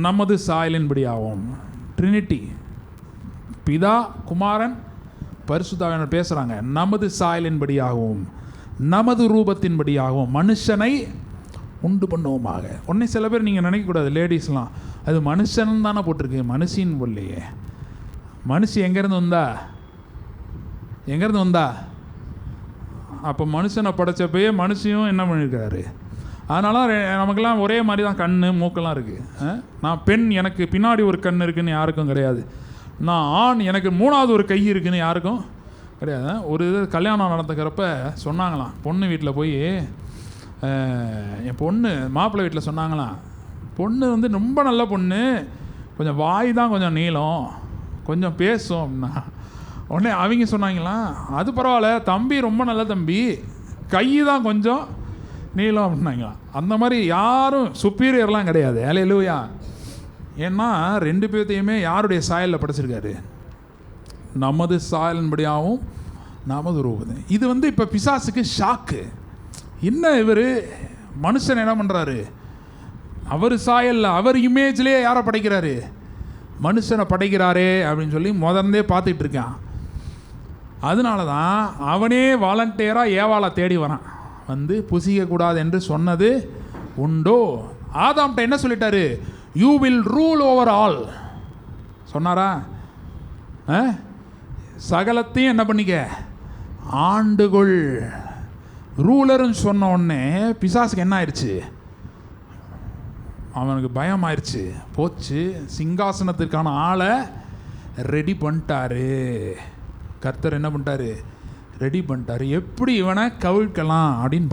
நமது சாயலின்படி ஆகும். ட்ரினிட்டி, பிதா, குமாரன், பரிசுத்தாவியானவர் பேசுகிறாங்க. நமது சாயலின்படி ஆகும், நமது ரூபத்தின்படி ஆகும், மனுஷனை உண்டு பண்ணுவோமாக. உடனே சில பேர் நீங்கள் நினைக்கக்கூடாது, லேடிஸ்லாம், அது மனுஷன் தானே போட்டிருக்கு, மனுஷின்னு போடலையே. மனுஷி எங்கேருந்து வந்தா? அப்போ மனுஷனை படைச்சப்பயே மனுஷியும் என்ன பண்ணியிருக்காரு? அதனால நமக்கெல்லாம் ஒரே மாதிரி தான் கண் மூக்கெல்லாம் இருக்குது. நான் பெண், எனக்கு பின்னாடி ஒரு கண் இருக்குதுன்னு யாருக்கும் கிடையாது. நான் ஆண், எனக்கு மூணாவது ஒரு கை இருக்குதுன்னு யாருக்கும் கிடையாது. ஒரு இது கல்யாணம் நடந்துக்கிறப்ப சொன்னாங்களாம், பொண்ணு வீட்டில் போய் என் பொண்ணு மாப்பிள்ளை வீட்டில் சொன்னாங்களாம், பொண்ணு வந்து ரொம்ப நல்ல பொண்ணு, கொஞ்சம் வாய் தான் கொஞ்சம் நீளம், கொஞ்சம் பேசும் அப்படின்னா. உடனே அவங்க சொன்னாங்களாம், அது பரவாயில்ல, தம்பி ரொம்ப நல்ல தம்பி, கை தான் கொஞ்சம் நீளம் அப்படின்னாங்களாம். அந்த மாதிரி யாரும் சுப்பீரியர்லாம் கிடையாது. அல்லேலூயா. ஏன்னா ரெண்டு பேர்த்தையுமே யாருடைய சாயலில் படைச்சிருக்காரு? நமது சாயலின்படியாகவும் நமது ரூபத்தை. இது இப்போ பிசாசுக்கு ஷாக்கு. என்ன இவர் மனுஷன் என்ன பண்ணுறாரு, அவர் சாயல்ல அவர் இமேஜ்லேயே யாரை படைக்கிறாரு, மனுஷனை படைக்கிறாரே அப்படின்னு சொல்லி முதல்ல பார்த்துட்டு இருக்கான். அதனால தான் அவனே வாலண்டியராக ஏவாளை தேடி வரான். புசிக்கக்கூடாது என்று சொன்னது உண்டோ. ஆதாம்கிட்ட என்ன சொல்லிட்டாரு, you will rule over all சொன்னாரா? சகலத்தையும் என்ன பண்ணிக்க, ஆண்டுகொள். ரூலர்னு சொன்ன உடனே பிசாசுக்கு என்ன ஆயிடுச்சு, அவனுக்கு பயம் ஆயிடுச்சு. போச்சு, சிங்காசனத்திற்கான ஆளை ரெடி பண்ணிட்டாரு. கர்த்தர் என்ன பண்ணிட்டாரு, ரெடி பண்ணிட்டாரு. எப்படி இவனை கவிழ்க்கலாம் அப்படின்னு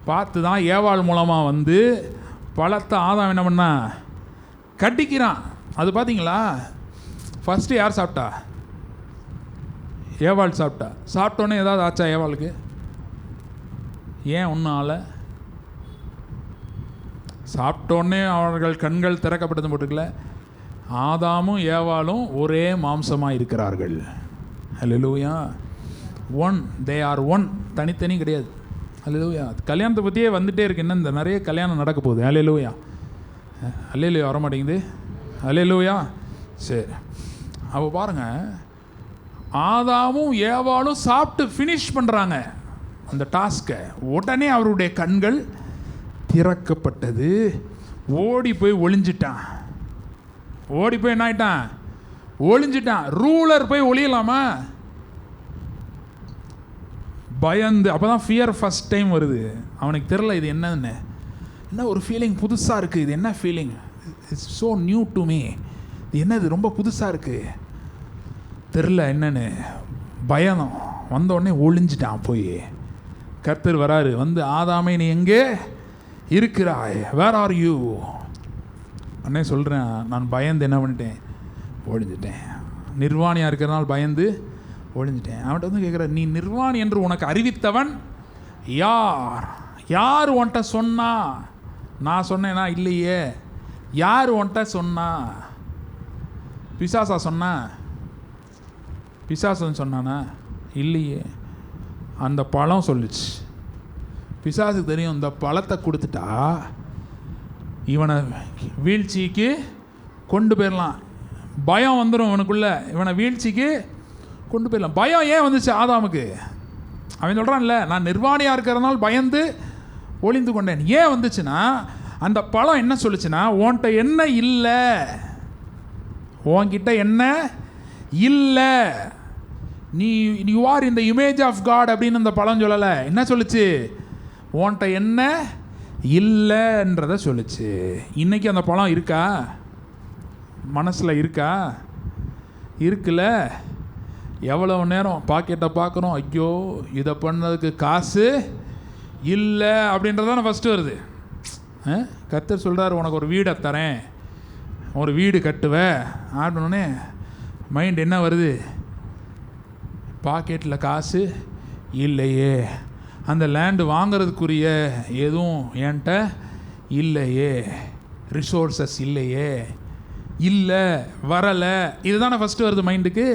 பார்த்து தான் ஏவாள் மூலமாக பழத்தை ஆதாம் என்ன பண்ணா, கட்டிக்கிறான். அது பார்த்தீங்களா, ஃபஸ்ட்டு யார் சாப்பிட்டா, ஏவாள் சாப்பிட்டா. சாப்பிட்டோன்னே ஏதாவது ஆச்சா ஏவாளுக்கு? ஏன் ஒன்றும் ஆளை? சாப்பிட்டோன்னே அவர்கள் கண்கள் திறக்கப்பட்டது போட்டுக்கல. ஆதாமும் ஏவாளும் ஒரே மாம்சமாக இருக்கிறார்கள். ஹல்லேலூயா. ஒன், தே ஆர் ஒன், தனித்தனி கிடையாது. ஹல்லேலூயா. கல்யாணத்தை பற்றியே வந்துகிட்டே இருக்கு. இன்னும் இந்த நிறைய கல்யாணம் நடக்க போகுது. ஹல்லேலூயா. ஹல்லேலூயா வர மாட்டேங்குது. ஹல்லேலூயா. சரி, அப்போ பாருங்கள், ஆதாமும் ஏவாளும் சாப்பிட்டு ஃபினிஷ் பண்ணுறாங்க அந்த டாஸ்கை. உடனே அவருடைய கண்கள் திறக்கப்பட்டது. ஓடி போய் ஒளிஞ்சிட்டான். ஓடி போய் என்ன ஆயிட்டான், ஒளிஞ்சிட்டான். ரூலர் போய் ஒளியலாமா? பயந்து. அப்போ தான் ஃபியர் ஃபஸ்ட் டைம் வருது. அவனுக்கு தெரில இது என்னன்னு. என்ன ஒரு ஃபீலிங் புதுசாக இருக்குது. இது என்ன feeling, it's so new to me. இது என்னது, ரொம்ப புதுசாக இருக்குது, தெரில என்னன்னு. பயம் வந்தோடனே ஒளிஞ்சிட்டான். போய் கர்த்தர் வராரு. ஆதாமே நீ எங்கே இருக்கிறாய், வேர் ஆர் யூ? அண்ணே சொல்கிறேன், நான் பயந்து என்ன பண்ணிட்டேன், ஒழிஞ்சிட்டேன். நிர்வாணியாக இருக்கிறனால பயந்து ஒழிஞ்சிட்டேன். அவன்கிட்ட கேட்குற, நீ நிர்வாணி என்று உனக்கு அறிவித்தவன் யார்? யார் உன்கிட்ட சொன்னா? நான் சொன்னேனா? இல்லையே. யார் உன்கிட்ட சொன்னா? பிசாசா சொன்னா? பிசாசன் சொன்னானா? இல்லையே. அந்த பழம் சொல்லிச்சு. பிசாசுக்கு தெரியும், இந்த பழத்தை கொடுத்துட்டா இவனை வீழ்ச்சிக்கு கொண்டு போயிடலாம். பயம் வந்துடும் இவனுக்குள்ள, இவனை வீழ்ச்சிக்கு கொண்டு போயிடலாம். பயம் ஏன் வந்துச்சு ஆதாமுக்கு? அவன் சொல்கிறான்ல, நான் நிர்வாணியாக இருக்கிறதுனால பயந்து ஒளிந்து கொண்டேன். ஏன் வந்துச்சுன்னா, அந்த பழம் என்ன சொல்லுச்சுன்னா, உன்கிட்ட என்ன இல்லை, உன்கிட்ட என்ன இல்லை, நீ you are in the image of God அப்படின்னு அந்த பழம் சொல்லலை. என்ன சொல்லுச்சு, உன்கிட்ட என்ன இல்லைன்றத சொல்லுச்சு. இன்றைக்கி அந்த பழம் இருக்கா, மனசில் இருக்கா? இருக்குல்ல. எவ்வளோ நேரம் பாக்கெட்டை பார்க்குறோம், ஐயோ இதை பண்ணதுக்கு காசு இல்லை அப்படின்றதான ஃபஸ்ட்டு வருது. கர்த்தர் சொல்கிறார், உனக்கு ஒரு வீடை தரேன், ஒரு வீடு கட்டுவேன் ஆடணுன்னே மைண்ட் என்ன வருது, பாக்கெட்டில் காசு இல்லையே, அந்த லேண்டு வாங்கிறதுக்குரிய எதுவும் என்கிட்ட இல்லையே, ரிசோர்ஸஸ் இல்லையே, இல்லை வரலை, இதுதானே ஃபஸ்ட்டு வருது மைண்டுக்கு.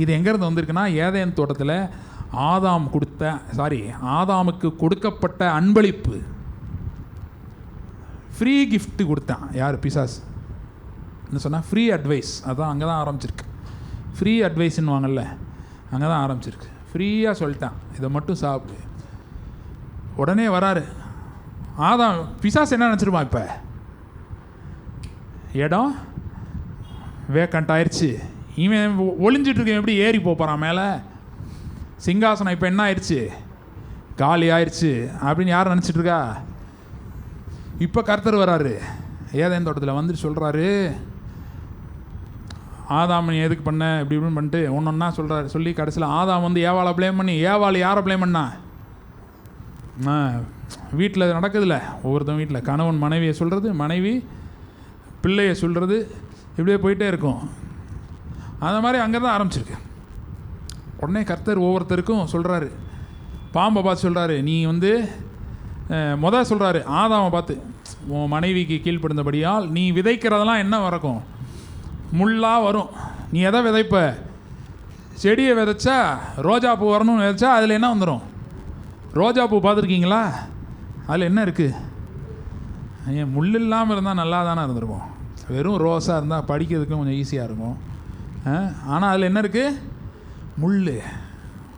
இது எங்கேருந்து வந்திருக்குன்னா, ஏதேன் தோட்டத்தில் ஆதாமுக்கு கொடுக்கப்பட்ட அன்பளிப்பு, ஃப்ரீ கிஃப்ட் கொடுத்தான். யார்? பிசாஸ். என்ன சொன்னால், ஃப்ரீ அட்வைஸ். அதான் அங்கே தான் ஆரம்பிச்சிருக்கு. ஃப்ரீ அட்வைஸ்ன்னு வாங்கல்ல, அங்கே தான் ஆரம்பிச்சிருக்கு. ஃப்ரீயாக சொல்லிட்டான், இதை மட்டும் சாப்பிடு. உடனே வராரு ஆதாம். பிசாஸ் என்ன நினச்சிருப்பான், இப்போ இடம் வேக்கண்ட் ஆயிடுச்சு, இவன் ஒளிஞ்சிட்ருக்கேன், எப்படி ஏறி போகிறான் மேலே, சிங்காசனம் இப்போ என்ன ஆயிடுச்சு, காலி ஆயிடுச்சு அப்படின்னு யார் நினச்சிட்ருக்கா? இப்போ கர்த்தர் வராரு ஏதேன் தோட்டத்தில் வந்துட்டு சொல்கிறாரு, ஆதாம் நீ எதுக்கு பண்ண இப்படி இப்படின்னு பண்ணிட்டு ஒன்றொன்னா சொல்கிறாரு. சொல்லி கடைசியில் ஆதாம் ஏவாளை ப்ளேம் பண்ணி, ஏவாள் யாரை ப்ளேம் பண்ணா? வீட்டில் நடக்குதுல்ல, ஒவ்வொருத்தன் வீட்டில் கணவன் மனைவியை சொல்கிறது, மனைவி பிள்ளையை சொல்கிறது, இப்படியே போயிட்டே இருக்கும். அந்த மாதிரி அங்கே தான் ஆரம்பிச்சிருக்கு. உடனே கர்த்தர் ஒவ்வொருத்தருக்கும் சொல்கிறாரு, பாம்பை பார்த்து சொல்கிறாரு, நீ சொல்கிறாரு ஆதாமை பார்த்து, உன் மனைவிக்கு கீழ்ப்படுந்தபடியால் நீ விதைக்கிறதெல்லாம் என்ன வரக்கும், முள்ளாக வரும். நீ எதை விதைப்ப? செடியை விதைச்சா ரோஜா பூ வரணும்னு விதைச்சா அதில் என்ன வந்துடும்? ரோஜா பூ பார்த்துருக்கீங்களா? அதில் என்ன இருக்குது? ஏன் முள் இல்லாமல் இருந்தால் நல்லா தானே இருந்திருக்கும். வெறும் ரோஸாக இருந்தால் படிக்கிறதுக்கும் கொஞ்சம் ஈஸியாக இருக்கும். ஆனால் அதில் என்ன இருக்குது? முள்.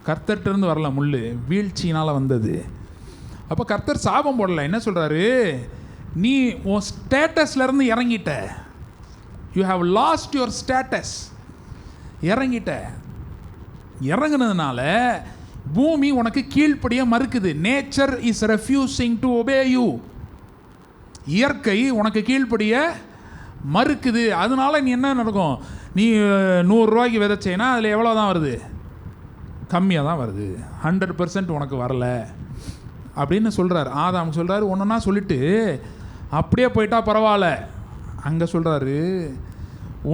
கர்த்தர்கிட்டருந்து வரல முள், வீழ்ச்சினால் வந்தது. அப்போ கர்த்தர் சாபம் போடலை. என்ன சொல்கிறாரு? நீ உன் ஸ்டேட்டஸ்லேருந்து இறங்கிட்ட. You have lost your status. இறங்கிட்ட. இறங்குனதுனால பூமி உனக்கு கீழ்ப்படிய மறுக்குது. Nature is refusing to obey you. இயற்கை உனக்கு கீழ்ப்படிய மறுக்குது. அதனால நீ என்ன நடக்கும்? நீ 100 ரூபாய்க்கு விதைச்சேன்னா அதில் எவ்வளோ தான் வருது? கம்மியாக தான் வருது. 100% உனக்கு வரலை அப்படின்னு சொல்கிறார். ஆதாம் சொல்கிறாரு. ஒன்றுனா சொல்லிட்டு அப்படியே போயிட்டா பரவாயில்ல. அங்கே சொல்கிறாரு,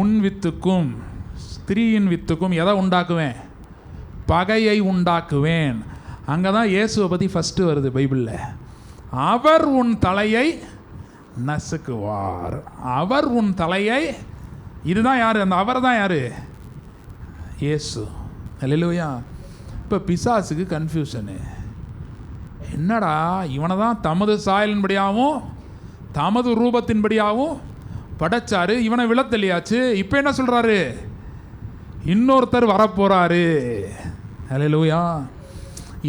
உன் வித்துக்கும் ஸ்திரீயின் வித்துக்கும் எதை உண்டாக்குவேன்? பகையை உண்டாக்குவேன். அங்கே தான் இயேசுவை பற்றி ஃபஸ்ட்டு வருது பைபிளில். அவர் உன் தலையை நசுக்குவார். அவர் உன் தலையை. இதுதான் யார்? அந்த அவர் தான் யார்? இயேசு. அல்லேலூயா. இப்போ பிசாசுக்கு கன்ஃபியூஷனு. என்னடா, இவனை தான் தமது சாயலின்படியாகவும் தமது ரூபத்தின்படியாகவும் படைச்சாரு, இவனை விழத்தள்ளியாச்சு. இப்போ என்ன சொல்கிறாரு? இன்னொருத்தர் வரப்போகிறாரு. அல்லேலூயா.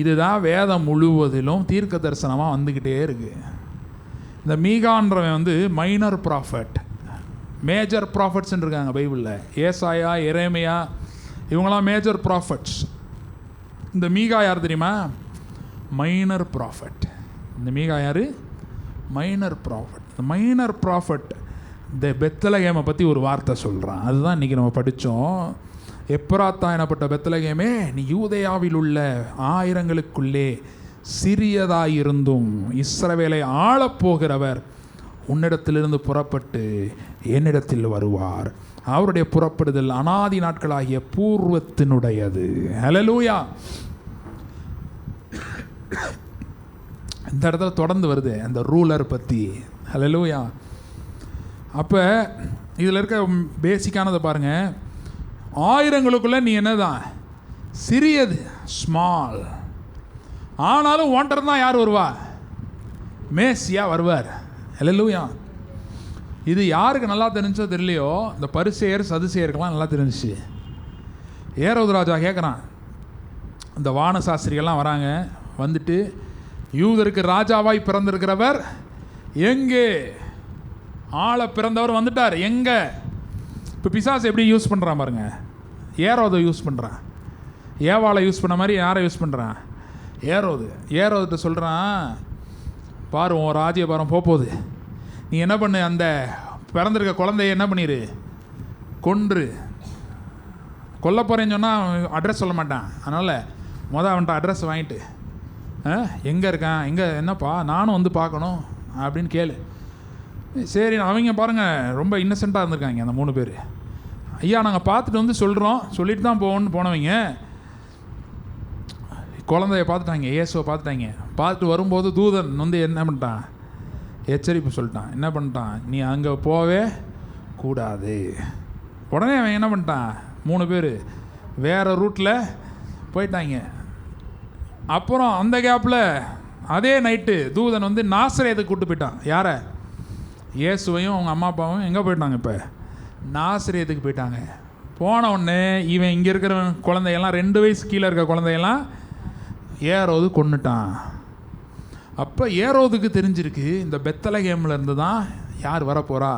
இதுதான் வேதம் முழுவதிலும் தீர்க்க தரிசனமாக வந்துக்கிட்டே இருக்குது. இந்த மீகான்றவன் வந்து மைனர் ப்ராஃபட், மேஜர் ப்ராஃபட்ஸ்ன்னு இருக்காங்க பைபிளில். ஏசாயா, எரேமியா, இவங்களாம் மேஜர் ப்ராஃபட்ஸ். இந்த மீகா யார் தெரியுமா? Minor prophet. இந்த மீகா யார்? Minor prophet. இந்த மைனர் ப்ராஃபட் இந்த பெத்லகேமை பற்றி ஒரு வார்த்தை சொல்கிறான். அதுதான் இன்றைக்கி நம்ம படித்தோம். எப்ராத்தா எனப்பட்ட பெத்லகேமே, நீ யூதேயாவில் உள்ள ஆயிரங்களுக்குள்ளே சிறியதாயிருந்தும் இஸ்ரவேலை ஆளப்போகிறவர் உன்னிடத்திலிருந்து புறப்பட்டு என்னிடத்தில் வருவார். அவருடைய புறப்படுதல் அனாதி நாட்களாகிய பூர்வத்தினுடையது. ஹல்லேலூயா. இந்த இடத்துல தொடர்ந்து வருது அந்த ரூலர் பற்றி. ஹல்லேலூயா. அப்போ இதில் இருக்க பேசிக்கானதை பாருங்கள். ஆயிரங்களுக்குள்ளே நீ என்னதான்? சிறியது, ஸ்மால். ஆனாலும் ஒன்றர் தான் யார் வருவா? மேசியா வருவார். ஹல்லேலூயா. இது யாருக்கு நல்லா தெரிஞ்சோ தெரியலையோ, இந்த பரிசேயர் சதுசேயருக்கெல்லாம் நல்லா தெரிஞ்சிச்சு. ஏரோது ராஜா கேட்குறான். இந்த வானசாஸ்திரிகள்லாம் வராங்க. வந்துட்டு, யூதருக்கு ராஜாவாய் பிறந்திருக்கிறவர் எங்கே? ஆளை பிறந்தவர் வந்துட்டார் எங்கே? இப்போ பிசாசு எப்படி யூஸ் பண்ணுறான் பாருங்க. ஏரோதை யூஸ் பண்ணுறான். ஏவாளை யூஸ் பண்ண மாதிரி யாரை யூஸ் பண்ணுறான்? ஏரோதுகிட்ட சொல்கிறான், பாரு உன் ராஜ்யபாரம் போகுது, நீ என்ன பண்ணு, அந்த பிறந்திருக்க குழந்தைய என்ன பண்ணிடு, கொன்று. கொல்ல போகிறேன்னு சொன்னால் அட்ரஸ் சொல்ல மாட்டான். அதனால் அவன்கிட்ட அட்ரஸ் வாங்கிட்டு, எங்கே இருக்கான், எங்கே, என்னப்பா நானும் வந்து பார்க்கணும் அப்படின்னு கேளு. சரி, அவங்க பாருங்கள் ரொம்ப இன்னசென்ட்டாக இருந்திருக்காங்க அந்த 3 பேர். ஐயா நாங்கள் பார்த்துட்டு வந்து சொல்கிறோம், சொல்லிட்டு தான் போனவங்க குழந்தைய பார்த்துட்டாங்க, இயேசுவை பார்த்துட்டாங்க. பார்த்துட்டு வரும்போது தூதன் வந்து என்ன பண்ணிட்டான்? எச்சரிப்பு சொல்லிட்டான். என்ன பண்ணிட்டான்? நீ அங்கே போவே கூடாது. உடனே அவன் என்ன பண்ணிட்டான்? 3 பேர் வேறு ரூட்டில் போயிட்டாங்க. அப்புறம் அந்த கேப்பில் அதே நைட்டு தூதன் வந்து நாசரேத்துக்கு கூப்பிட்டு போயிட்டான். யாரை? இயேசுவையும் அவங்க அம்மா அப்பாவும் எங்கே போயிட்டாங்க? இப்போ நாசரேத்துக்கு போயிட்டாங்க. போன உடனே இவன் இங்கே இருக்கிற குழந்தையெல்லாம் 2 வயசு கீழே இருக்க குழந்தையெல்லாம் ஏரோது கொன்னுட்டான். அப்போ ஏரோதுக்கு தெரிஞ்சிருக்கு இந்த பெத்லகேமில் இருந்து தான் யார் வரப்போகிறா?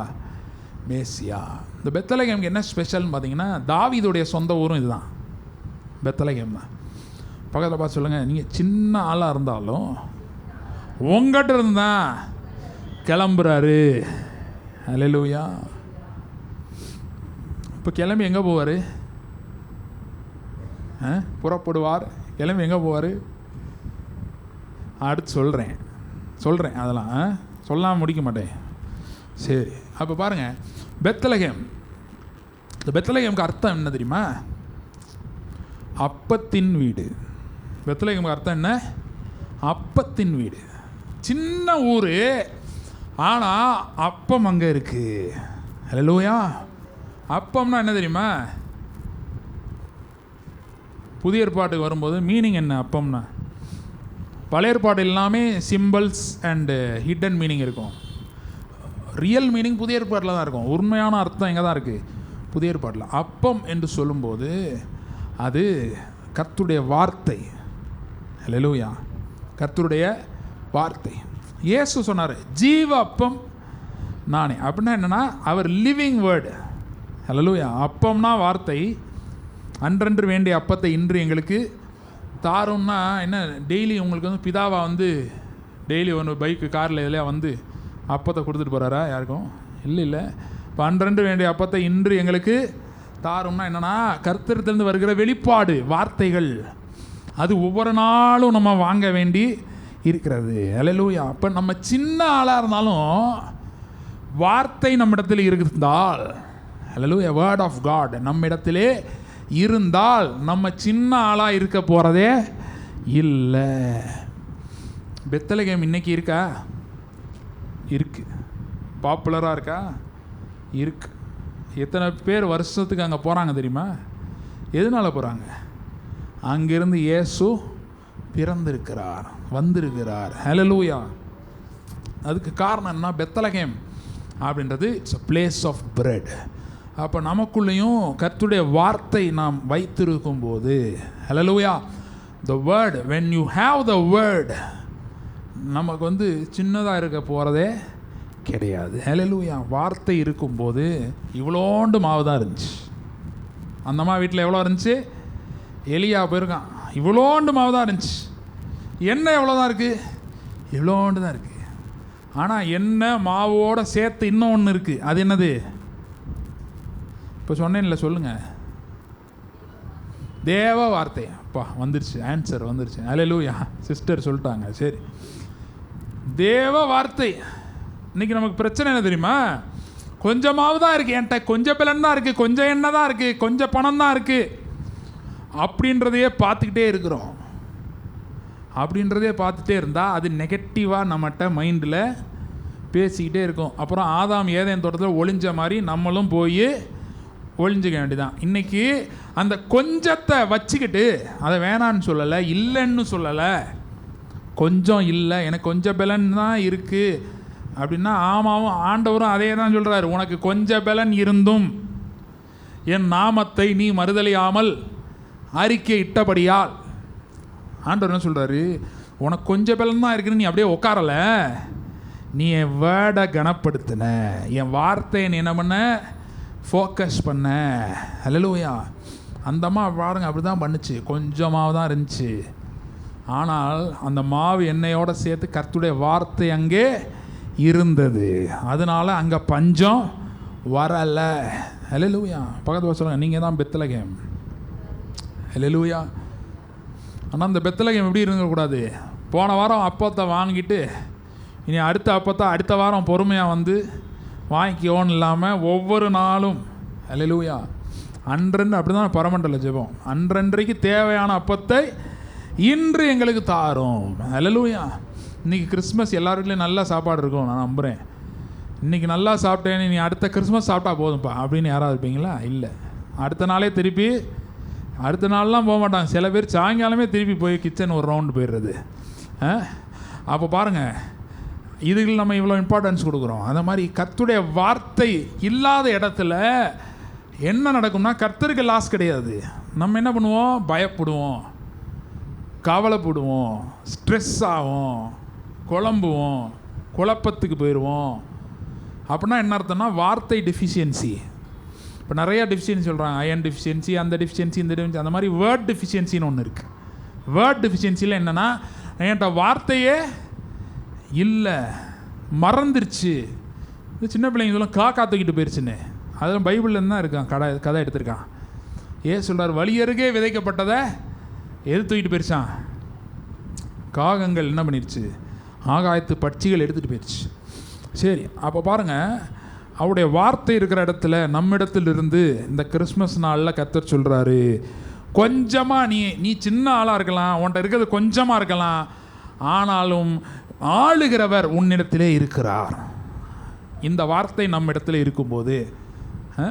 மேசியா. இந்த பெத்லகேமுக்கு என்ன ஸ்பெஷல்னு பார்த்தீங்கன்னா, தாவீதுடைய சொந்த ஊரும் இதுதான், பெத்லகேம் தான். பக்கத்தில் பார்த்து சொல்லுங்கள், நீங்கள் சின்ன ஆளாக இருந்தாலும் உங்கள்கிட்ட இருந்தால் கிளம்புறாரு. அல்லேலூயா. இப்போ கிளம்பி எங்கே போவார்? புறப்படுவார். கிளம்பி எங்கே போவார்? அடுத்து சொல்கிறேன் அதெல்லாம் சொல்லாமல் முடிக்க மாட்டேன். சரி, அப்போ பாருங்கள், பெத்லகேம். இந்த பெத்லகேமுக்கு அர்த்தம் என்ன தெரியுமா? அப்பத்தின் வீடு. பெத்லகேமுக்கு அர்த்தம் என்ன? அப்பத்தின் வீடு. சின்ன ஊர், ஆனால் அப்பம் அங்கே இருக்குது. அல்லேலூயா. அப்பம்னா என்ன தெரியுமா? புதிய ஏற்பாட்டுக்கு வரும்போது மீனிங் என்ன அப்பம்னா? பழைய ஏற்பாடு எல்லாமே சிம்பிள்ஸ் அண்டு ஹிடன் மீனிங் இருக்கும். ரியல் மீனிங் புதிய ஏற்பாட்டில் தான் இருக்கும். உண்மையான அர்த்தம் எங்கே தான் இருக்குது? புதிய ஏற்பாட்டில். அப்பம் என்று சொல்லும்போது அது கர்த்தருடைய வார்த்தை. ஹல்லேலூயா, கர்த்தருடைய வார்த்தை. இயேசு சொன்னார், ஜீவ அப்பம் நானே. அப்படின்னா என்னென்னா, அவர் லிவிங் வேர்டு. ஹல்லேலூயா. அப்பம்னா வார்த்தை. அன்றன்று வேண்டிய அப்பத்தை இன்று எங்களுக்கு தாரும்னா என்ன? டெய்லி உங்களுக்கு வந்து பிதாவா வந்து டெய்லி ஒன்று பைக்கு காரில் எதுலையா வந்து அப்பத்தை கொடுத்துட்டு போகிறாரா யாருக்கும்? இல்லை. இப்போ அன்றன்று வேண்டிய அப்பத்தை இன்று எங்களுக்கு தாரும்னா என்னென்னா, கர்த்தரிடத்திலிருந்து வருகிற வெளிப்பாடு, வார்த்தைகள். அது ஒவ்வொரு நாளும் நம்ம வாங்க வேண்டி இருக்கிறது. ஹல்லேலூயா. அப்போ நம்ம சின்ன ஆளாக இருந்தாலும் வார்த்தை நம்மிடத்தில் இருந்தால், ஹல்லேலூயா, வேர்ட் ஆஃப் காட் நம்மிடத்திலே இருந்தால் நம்ம சின்ன ஆளாக இருக்க போகிறதே இல்லை. பெத்லகேம் இன்னைக்கு இருக்கா? இருக்கு. பாப்புலராக இருக்கா? இருக்கு. எத்தனை பேர் வருஷத்துக்கு அங்கே போகிறாங்க தெரியுமா? எதனால் போகிறாங்க? அங்கிருந்து இயேசு பிறந்திருக்கிறார், வந்திருக்கிறார். ஹல்லேலூயா. அதுக்கு காரணம் என்ன? பெத்லகேம் அப்படின்றது it's a place of bread. அப்போ நமக்குள்ளேயும் கர்த்தருடைய வார்த்தை நாம் வைத்திருக்கும் போது, hallelujah, the word, when you have the word, நமக்கு வந்து சின்னதாக இருக்க போகிறதே கிடையாது. ஹல்லேலூயா. வார்த்தை இருக்கும்போது இவ்வளோண்டு மாவு தான் இருந்துச்சு. அந்த அம்மா வீட்டில் எவ்வளோ இருந்துச்சு? எலியா போயிருக்கான், இவ்வளோண்டு மாவு தான் இருந்துச்சு. எண்ணெய் எவ்வளோ தான் இருக்குது? இவ்வளோண்டு தான் இருக்குது. ஆனால் எண்ணெய் மாவோடு சேர்த்து இன்னும் ஒன்று இருக்குது. அது என்னது? இப்போ சொன்னேன்ல, சொல்லுங்கள். தேவ வார்த்தை. அப்பா வந்துருச்சு, ஆன்சர் வந்துருச்சு. ஹல்லேலூயா. சிஸ்டர் சொல்லிட்டாங்க. சரி, தேவ வார்த்தை. இன்றைக்கி நமக்கு பிரச்சனை என்ன தெரியுமா? கொஞ்சமாவது தான் இருக்குது, என்கிட்ட கொஞ்சம் பலன் தான் இருக்குது, கொஞ்சம் எண்ணெய் தான் இருக்குது, கொஞ்சம் பணம் தான் இருக்குது அப்படின்றதையே பார்த்துக்கிட்டே இருக்கிறோம். அப்படின்றதே பார்த்துட்டே இருந்தால் அது நெகட்டிவாக நம்மகிட்ட மைண்டில் பேசிக்கிட்டே இருக்கும். அப்புறம் ஆதாம் ஏதேன் தோட்டத்தில் ஒளிஞ்ச மாதிரி நம்மளும் போய் ஒளிஞ்சிக்க வேண்டியதான். இன்றைக்கி அந்த கொஞ்சத்தை வச்சுக்கிட்டு அதை வேணான்னு சொல்லலை, இல்லைன்னு சொல்லலை. கொஞ்சம் இல்லை, எனக்கு கொஞ்சம் பலன் தான் இருக்குது அப்படின்னா, ஆமாவும் ஆண்டவரும் அதே தான் சொல்கிறார். உனக்கு கொஞ்சம் பலன் இருந்தும் என் நாமத்தை நீ மறுதலியாமல் அறிக்கை இட்டபடியால், ஆண்டவர் என்ன சொல்கிறாரு? உனக்கு கொஞ்சம் பலன் தான் இருக்குன்னு நீ அப்படியே உட்காரலை, நீ என் வேர்டை கனப்படுத்தின, என் வார்த்தையை நீ என்ன பண்ண? ஃபோக்கஸ் பண்ண. ஹல்லேலூயா. அந்தம்மா பாருங்க அப்படி தான் பண்ணுச்சு. கொஞ்சமாக தான் இருந்துச்சு. ஆனால் அந்த மாவு எண்ணெயோடு சேர்த்து கர்த்தருடைய வார்த்தை அங்கே இருந்தது. அதனால் அங்கே பஞ்சம் வரலை. ஹல்லேலூயா. பக்கத்தில் சொல்லுங்கள், நீங்கள் தான் பெத்லகேம். ஹல்லேலூயா. ஆனால் அந்த பெத்லகேம் எப்படி இருக்கக்கூடாது? போன வாரம் அப்பத்தை வாங்கிட்டு இனி அடுத்த அப்பத்தை அடுத்த வாரம் பொறுமையாக வந்து வாங்கிக்கோன்னு இல்லாமல் ஒவ்வொரு நாளும், ஹல்லேலூயா, அன்றன்று அப்படி தான் பரமண்டல ஜெபம். அன்றன்றைக்கு தேவையான அப்பத்தை இன்று எங்களுக்கு தாரும். ஹல்லேலூயா. இன்றைக்கி கிறிஸ்மஸ் எல்லார் வீட்லேயும் நல்லா சாப்பாடு இருக்கும், நான் நம்புகிறேன். இன்றைக்கி நல்லா சாப்பிட்டேன்னு நீ அடுத்த கிறிஸ்மஸ் சாப்பிட்டா போதும்ப்பா அப்படின்னு யாராவது இருப்பீங்களா? இல்லை. அடுத்த நாளே திருப்பி, அடுத்த நாள்லாம் போக மாட்டாங்க. சில பேர் சாயங்காலமே திருப்பி போய் கிச்சன் ஒரு ரவுண்டு போயிடுறது. அப்போ பாருங்கள், இதுக்கு நம்ம இவ்வளோ இம்பார்ட்டன்ஸ் கொடுக்குறோம். அந்த மாதிரி கர்த்தருடைய வார்த்தை இல்லாத இடத்துல என்ன நடக்கும்னா, கர்த்தருக்கு லாஸ் கிடையாது. நம்ம என்ன பண்ணுவோம்? பயப்படுவோம், கவலைப்படுவோம், ஸ்ட்ரெஸ் ஆகும், குழம்புவோம், குழப்பத்துக்கு போயிடுவோம். அப்படின்னா என்ன அர்த்தம்னா, வார்த்தை டெஃபிஷியன்சி. இப்போ நிறையா டெஃபிஷியன்சி சொல்கிறாங்க. அயன் டெஃபிஷியன்சி, அந்த டெஃபிஷியன்சி, இந்த டெஃபிஷியன்சி, அந்த மாதிரி வேர்ட் டெஃபிஷியன்சின்னு ஒன்று இருக்குது. வேர்ட் டெஃபிஷியன்சியில் என்னென்னா, என்கிட்ட வார்த்தையே இல்லை, மறந்துருச்சு. இது சின்ன பிள்ளைங்க சொல்லும், காக்கா தூக்கிட்டு போயிடுச்சுன்னு. அதெல்லாம் பைபிள்லேருந்து தான் இருக்கான், கதை எடுத்திருக்கான். சொல்கிறார், வழி அருகே விதைக்கப்பட்டதை எது தூக்கிட்டு போயிடுச்சான்? காகங்கள் என்ன பண்ணிடுச்சு? ஆகாயத்து பட்சிகள் எடுத்துகிட்டு போயிடுச்சு. சரி, அப்போ பாருங்கள், அவருடைய வார்த்தை இருக்கிற இடத்துல நம்மிடத்திலிருந்து இந்த கிறிஸ்மஸ் நாளில் கர்த்தர் சொல்கிறாரு, கொஞ்சமாக நீ சின்ன ஆளாக இருக்கலாம், உன்கிட்ட இருக்கிறது கொஞ்சமாக இருக்கலாம், ஆனாலும் ஆளுகிறவர் உன்னிடத்திலே இருக்கிறார். இந்த வார்த்தை நம்ம இடத்துல இருக்கும்போது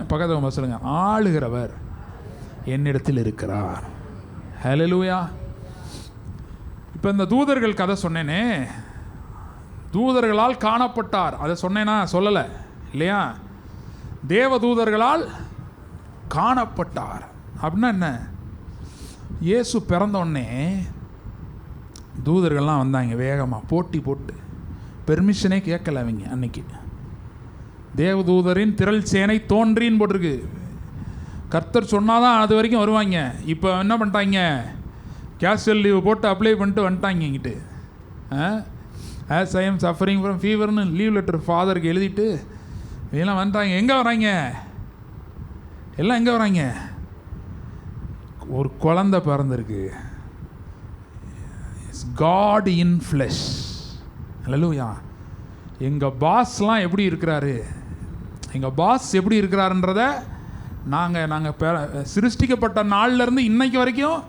பக்கத்தில் சொல்லுங்கள், ஆளுகிறவர் என்னிடத்தில் இருக்கிறார். ஹல்லேலூயா. இப்போ இந்த தூதர்கள் கதை சொன்னேனே, தூதர்களால் காணப்பட்டார், அதை சொன்னேனா? சொல்லலை இல்லையா? தேவ தூதர்களால் காணப்பட்டார் அப்படின்னா என்ன? இயேசு பிறந்தோடனே தூதர்கள்லாம் வந்தாங்க வேகமாக, போட்டி போட்டு. பெர்மிஷனே கேட்கல அவங்க. அன்னைக்கு தேவதூதரின் திரள் சேனை தோன்றின்னு போட்டிருக்கு. கர்த்தர் சொன்னாதான் அது வரைக்கும் வருவாங்க. இப்போ என்ன பண்ணிட்டாங்க? கேஷுவல் லீவு போட்டு அப்ளை பண்ணிட்டு வந்துட்டாங்க இங்கிட்டு. As I am suffering from ஃபீவர்னு லீவ் லெட்டர் ஃபாதருக்கு எழுதிட்டு இதெல்லாம் வந்துட்டாங்க. எங்கே வராங்க எல்லாம்? எங்கே வராங்க? ஒரு குழந்தை பிறந்திருக்கு. காட் இன் ஃப்ளெஷ். ஹல்லேலூயா. எங்கள் பாஸ்லாம் எப்படி இருக்கிறாரு, எங்கள் பாஸ் எப்படி இருக்கிறாருன்றத நாங்கள் சிருஷ்டிக்கப்பட்ட நாள்லேருந்து இன்னைக்கு வரைக்கும்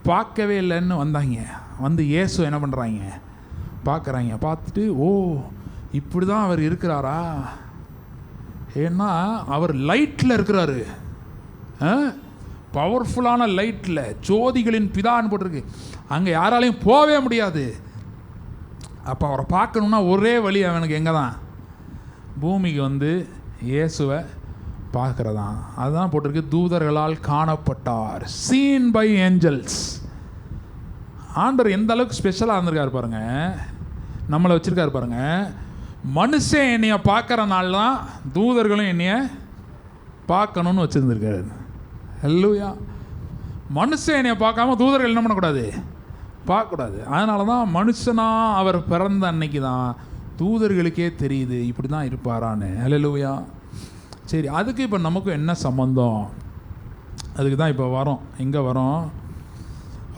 பார்க்கவே இல்லைன்னு வந்தாங்க. வந்து இயேசு என்ன பண்ணுறாங்க? பார்க்குறாங்க. பார்த்துட்டு ஓ இப்படி தான் அவர் இருக்கிறாரா? ஏன்னா அவர் லைட்டில் இருக்கிறாரு, பவர்ஃபுல்லான லைட்டில், ஜோதிகளின் பிதான்னு போட்டிருக்கு. அங்கே யாராலையும் போகவே முடியாது. அப்போ அவரை பார்க்கணுன்னா ஒரே வழி அவனுக்கு எங்கே தான்? பூமிக்கு வந்து இயேசுவை பார்க்குறதான். அதுதான் போட்டிருக்கு, தூதர்களால் காணப்பட்டார், சீன் பை ஏஞ்சல்ஸ். ஆண்டவர் எந்த அளவுக்கு ஸ்பெஷலாக இருந்திருக்காரு பாருங்க, நம்மளை வச்சுருக்காரு பாருங்க. மனுஷன் என்னைய பார்க்குற நாள் தான் தூதர்களும் என்னைய பார்க்கணுன்னு வச்சுருந்துருக்காரு. ஹல்லேலூயா. மனுஷன் என்னைய பார்க்காம தூதர்கள் என்ன பண்ணக்கூடாது? பார்க்கக்கூடாது. அதனால தான் மனுஷனாக அவர் பிறந்த அன்னைக்கு தான் தூதர்களுக்கே தெரியுது இப்படி தான் இருப்பாரான்னு. ஹல்லேலூயா. சரி, அதுக்கு இப்போ நமக்கும் என்ன சம்பந்தம்? அதுக்கு தான் இப்போ வரோம். எங்கே வரோம்?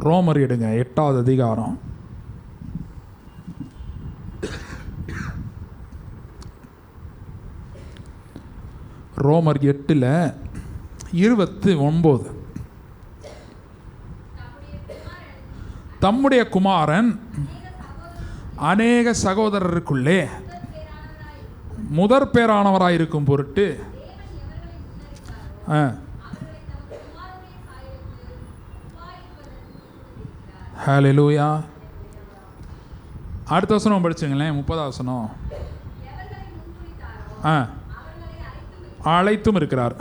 ரோமர் எடுங்க, 8வது அதிகாரம். ரோமர் 8:29. தம்முடைய குமாரன் அநேக சகோதரருக்குள்ளே முதற் பேரானவராயிருக்கும் பொருட்டு ஹல்லேலூயா. அடுத்த வசனம் படிச்சுங்களேன், 30வது வசனம். அழைத்தும் இருக்கிறார்.